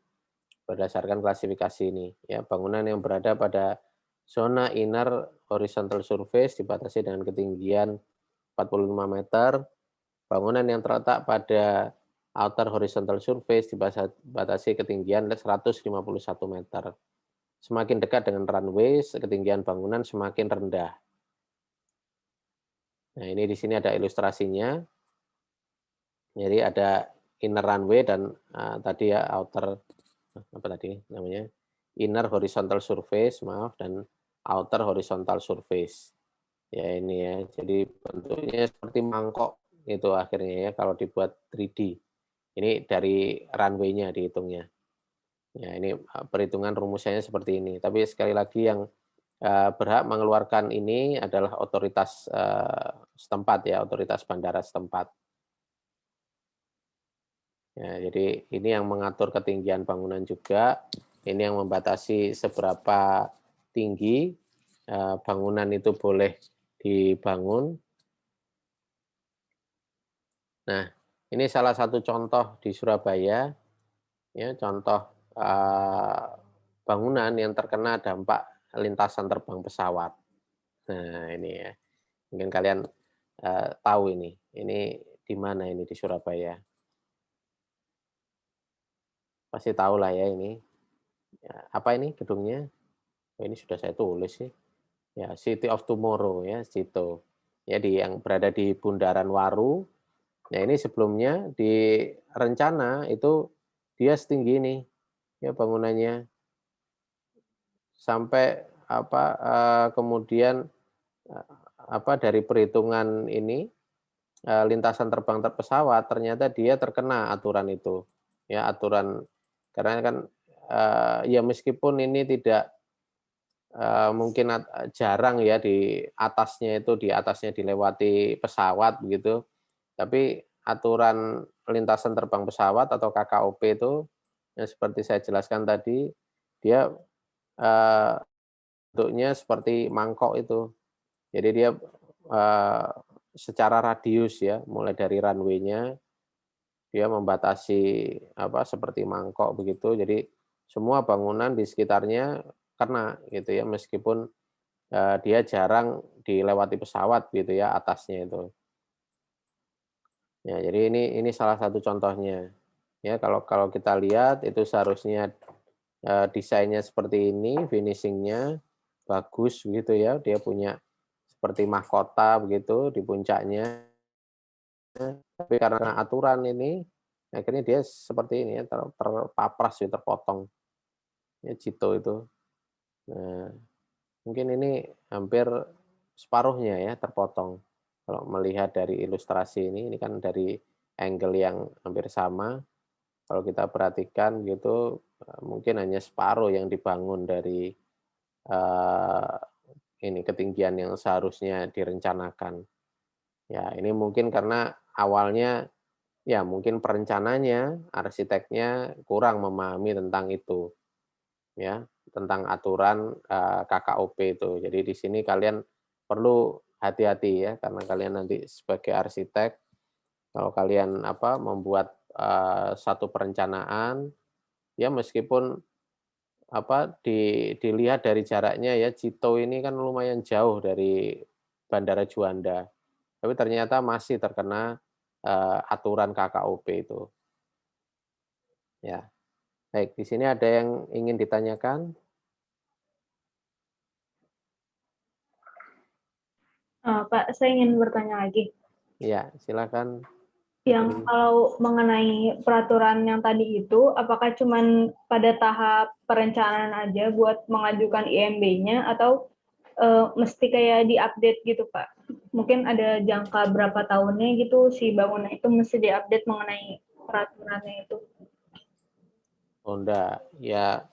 Speaker 1: berdasarkan klasifikasi ini. Ya, bangunan yang berada pada zona inner horizontal surface dibatasi dengan ketinggian 45 meter. Bangunan yang terletak pada outer horizontal surface dibatasi ketinggian 151 meter. Semakin dekat dengan runway, ketinggian bangunan semakin rendah. Nah, ini di sini ada ilustrasinya. Jadi ada inner runway dan tadi ya outer apa tadi namanya? Inner horizontal surface, maaf, dan outer horizontal surface. Ya ini ya. Jadi bentuknya seperti mangkok itu akhirnya ya kalau dibuat 3D. Ini dari runway-nya dihitungnya. Ya ini perhitungan rumusnya seperti ini. Tapi sekali lagi yang berhak mengeluarkan ini adalah otoritas setempat ya, otoritas bandara setempat. Ya, jadi ini yang mengatur ketinggian bangunan juga, ini yang membatasi seberapa tinggi bangunan itu boleh dibangun. Nah, ini salah satu contoh di Surabaya, ya contoh bangunan yang terkena dampak lintasan terbang pesawat. Nah, ini ya, mungkin kalian tahu ini di mana ini di Surabaya. Pasti tahu lah ya ini. Ya, apa ini gedungnya? Oh, ini sudah saya tulis sih. Ya, City of Tomorrow ya, Cito. Ya, yang berada di Bundaran Waru. Nah, ini sebelumnya di rencana itu dia setinggi ini ya bangunannya sampai apa kemudian apa dari perhitungan ini lintasan terbang pesawat ternyata dia terkena aturan itu. Ya, aturan karena kan ya meskipun ini tidak mungkin jarang ya di atasnya dilewati pesawat begitu, tapi aturan lintasan terbang pesawat atau KKOP itu, yang seperti saya jelaskan tadi, dia, eee, bentuknya seperti mangkok itu. Jadi dia, eee, secara radius ya, mulai dari runway-nya, dia membatasi apa, seperti mangkok begitu, jadi semua bangunan di sekitarnya kena gitu ya, meskipun dia jarang dilewati pesawat gitu ya, atasnya itu. Ya, jadi ini salah satu contohnya. Ya, kalau kalau kita lihat itu seharusnya, desainnya seperti ini, finishing-nya bagus begitu ya, dia punya seperti mahkota begitu di puncaknya, tapi karena aturan ini, akhirnya dia seperti ini ya, terpapras ya, terpotong, ya gitu itu. Nah, mungkin ini hampir separuhnya ya terpotong. Kalau melihat dari ilustrasi ini kan dari angle yang hampir sama. Kalau kita perhatikan gitu, mungkin hanya separuh yang dibangun dari eee, ini ketinggian yang seharusnya direncanakan. Ya ini mungkin karena awalnya ya mungkin perencananya, arsiteknya kurang memahami tentang itu. Ya, tentang aturan, KKOP itu. Jadi di sini kalian perlu hati-hati ya, karena kalian nanti sebagai arsitek, kalau kalian apa, membuat, satu perencanaan, ya meskipun apa, dilihat dari jaraknya ya, Cito ini kan lumayan jauh dari Bandara Juanda, tapi ternyata masih terkena, aturan KKOP itu, ya. Baik, di sini ada yang ingin ditanyakan?
Speaker 2: Pak, saya ingin bertanya lagi.
Speaker 1: Ya, silakan.
Speaker 2: Yang kalau mengenai peraturan yang tadi itu, apakah cuman pada tahap perencanaan aja buat mengajukan IMB-nya atau mesti kayak diupdate gitu, Pak? Mungkin ada jangka berapa tahunnya gitu si bangunan itu mesti diupdate mengenai peraturannya itu.
Speaker 1: Oh enggak, ya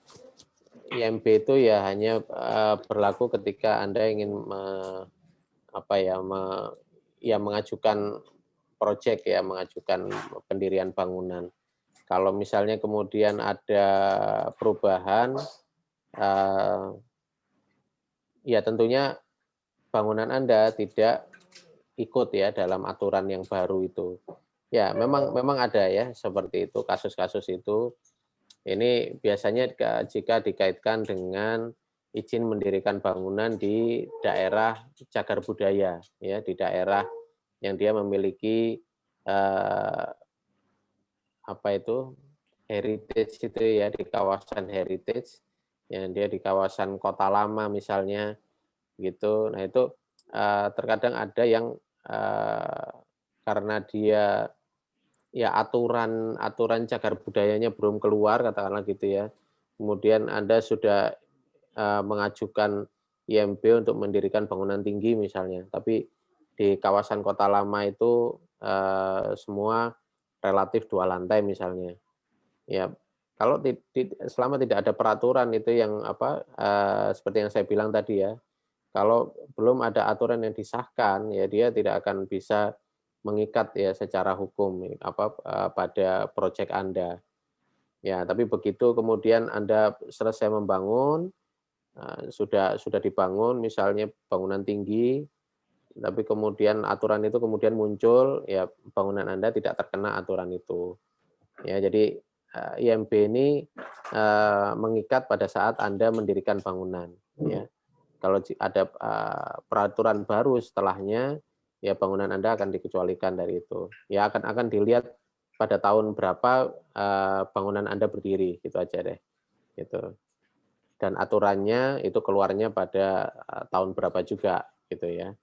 Speaker 1: IMB itu ya hanya berlaku ketika Anda ingin mengajukan proyek ya, mengajukan pendirian bangunan. Kalau misalnya kemudian ada perubahan, ya tentunya bangunan Anda tidak ikut ya dalam aturan yang baru itu. Ya, memang ada ya seperti itu, kasus-kasus itu. Ini biasanya jika dikaitkan dengan izin mendirikan bangunan di daerah cagar budaya, ya, di daerah yang dia memiliki eh, apa itu heritage itu ya, di kawasan heritage, yang dia di kawasan kota lama misalnya gitu. Nah itu terkadang ada yang eh, karena dia ya aturan aturan cagar budayanya belum keluar katakanlah gitu ya. Kemudian Anda sudah mengajukan IMB untuk mendirikan bangunan tinggi misalnya, tapi di kawasan kota lama itu semua relatif 2 lantai misalnya. Ya, kalau selama tidak ada peraturan itu yang seperti yang saya bilang tadi ya, kalau belum ada aturan yang disahkan, ya dia tidak akan bisa mengikat ya secara hukum pada proyek Anda. Ya, tapi begitu kemudian Anda selesai membangun, sudah dibangun misalnya bangunan tinggi, tapi kemudian aturan itu kemudian muncul, ya bangunan Anda tidak terkena aturan itu. Ya, jadi IMB ini mengikat pada saat Anda mendirikan bangunan, ya. Kalau ada peraturan baru setelahnya, ya bangunan Anda akan dikecualikan dari itu. Ya akan dilihat pada tahun berapa bangunan Anda berdiri, gitu aja deh. Gitu. Dan aturannya itu keluarnya pada tahun berapa juga, gitu ya.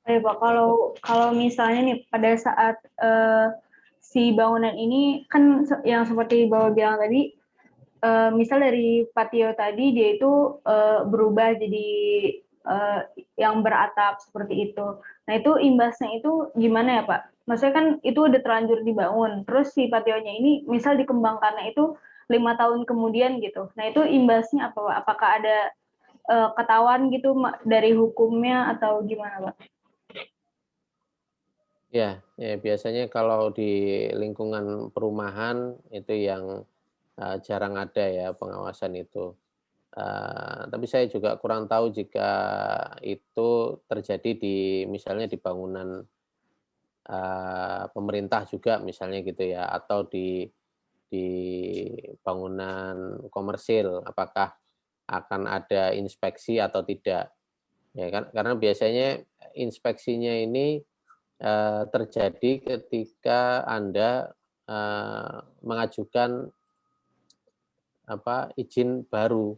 Speaker 2: Pak, kalau misalnya nih pada saat si bangunan ini kan yang seperti Bapak bilang tadi, misal dari patio tadi dia itu berubah jadi yang beratap seperti itu. Nah itu imbasnya itu gimana ya Pak? Maksudnya kan itu udah terlanjur dibangun, terus si pationya ini misal dikembangkannya itu 5 tahun kemudian gitu. Nah itu imbasnya apa Pak? Apakah ada ketahuan gitu dari hukumnya atau gimana Pak?
Speaker 1: Ya, ya biasanya kalau di lingkungan perumahan itu yang jarang ada ya pengawasan itu. Tapi saya juga kurang tahu jika itu terjadi di misalnya di bangunan pemerintah juga misalnya gitu ya, atau di bangunan komersil, apakah akan ada inspeksi atau tidak. Ya kan, karena biasanya inspeksinya ini terjadi ketika Anda mengajukan izin baru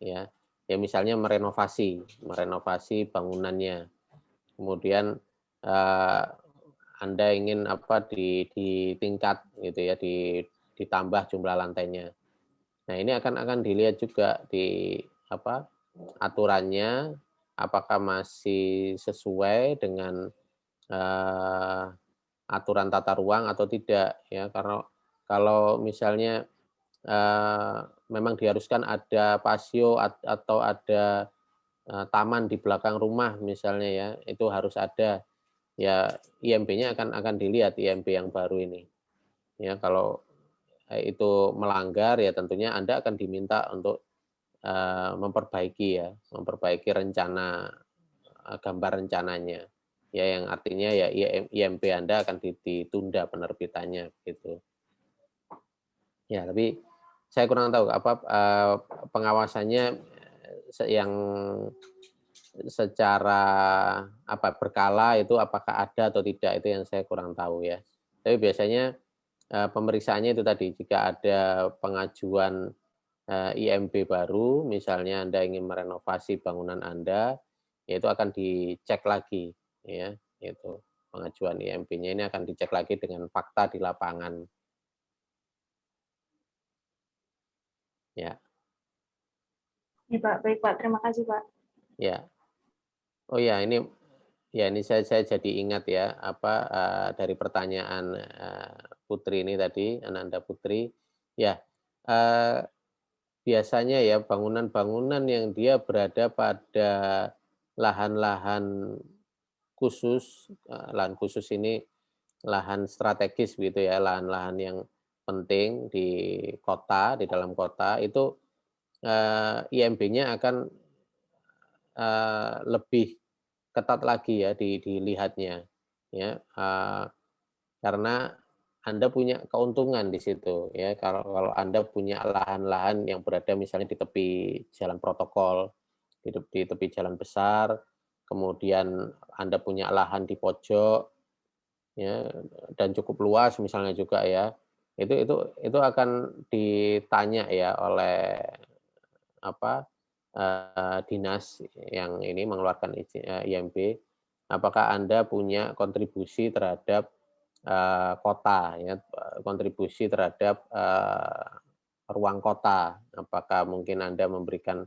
Speaker 1: ya. Ya misalnya merenovasi bangunannya. Kemudian eh, Anda ingin di tingkat gitu ya, ditambah jumlah lantainya. Nah, ini akan dilihat juga di aturannya apakah masih sesuai dengan eh, aturan tata ruang atau tidak ya. Karena kalau misalnya eh, memang diharuskan ada pasio atau ada taman di belakang rumah misalnya ya, itu harus ada. Ya IMB-nya akan dilihat IMB yang baru ini. Ya kalau itu melanggar ya tentunya Anda akan diminta untuk memperbaiki rencana gambar rencananya. Ya yang artinya ya IMB Anda akan ditunda penerbitannya gitu. Ya, tapi saya kurang tahu pengawasannya yang secara berkala itu apakah ada atau tidak itu yang saya kurang tahu ya. Tapi biasanya pemeriksaannya itu tadi jika ada pengajuan IMB baru, misalnya Anda ingin merenovasi bangunan Anda, ya itu akan dicek lagi ya. Itu pengajuan IMB-nya ini akan dicek lagi dengan fakta di lapangan. Ya.
Speaker 2: Ya Pak, baik Pak, terima kasih Pak.
Speaker 1: Ya. Oh ya, ini saya jadi ingat ya dari pertanyaan Putri ini tadi, Ananda Putri. Ya, biasanya ya bangunan-bangunan yang dia berada pada lahan-lahan khusus, lahan khusus ini lahan strategis gitu ya, lahan-lahan yang penting di kota, di dalam kota itu IMB-nya akan lebih ketat lagi ya dilihatnya ya, karena Anda punya keuntungan di situ ya, kalau Anda punya lahan-lahan yang berada misalnya di tepi jalan protokol, di tepi jalan besar, kemudian Anda punya lahan di pojok ya, dan cukup luas misalnya juga ya, itu akan ditanya ya oleh apa, dinas yang ini mengeluarkan IMB, apakah Anda punya kontribusi terhadap, kota ya, kontribusi terhadap, ruang kota. Apakah mungkin Anda memberikan,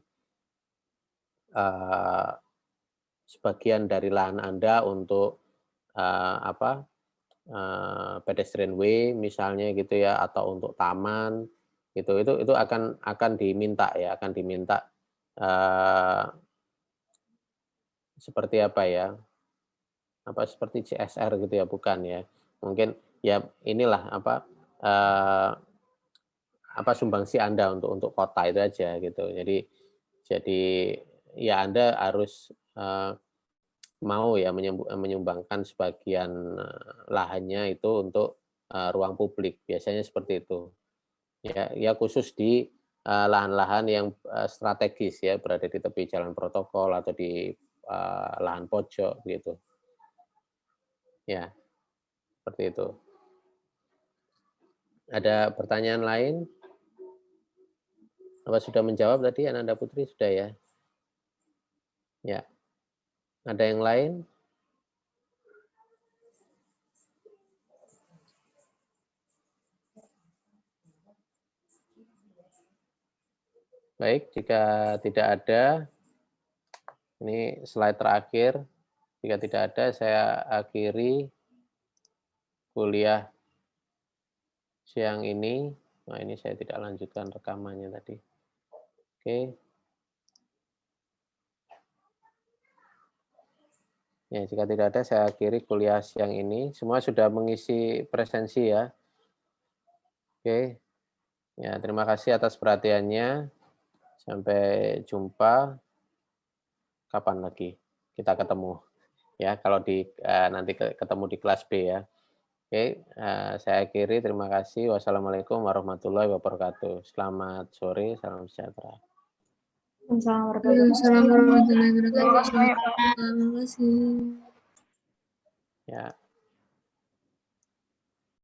Speaker 1: eee, sebagian dari lahan Anda untuk, apa, pedestrian way misalnya gitu ya, atau untuk taman gitu, itu akan diminta ya, akan diminta, eee, seperti apa ya, seperti CSR gitu ya, bukan ya. Mungkin ya inilah eee, sumbangsi Anda untuk kota itu aja gitu. Jadi ya Anda harus, mau ya menyumbangkan sebagian, lahannya itu untuk, ruang publik, biasanya seperti itu. Ya khusus di, lahan-lahan yang, strategis ya, berada di tepi jalan protokol atau di, lahan pojok gitu. Ya, seperti itu. Ada pertanyaan lain? Apa sudah menjawab tadi Ananda Putri, sudah ya? Ya. Ada yang lain? Baik, jika tidak ada, ini slide terakhir. Jika tidak ada, saya akhiri kuliah siang ini. Nah, ini saya tidak lanjutkan rekamannya tadi. Oke. Ya, jika tidak ada, saya akhiri kuliah siang ini. Semua sudah mengisi presensi ya. Oke. Ya, terima kasih atas perhatiannya. Sampai jumpa. Kapan lagi kita ketemu? Ya, kalau nanti ketemu di kelas B ya. Oke, saya akhiri. Terima kasih. Wassalamualaikum warahmatullahi wabarakatuh. Selamat sore, salam sejahtera.
Speaker 2: Assalamualaikum warahmatullahi wabarakatuh.
Speaker 3: Waalaikumsalam warahmatullahi wabarakatuh. Terima kasih.
Speaker 1: Ya.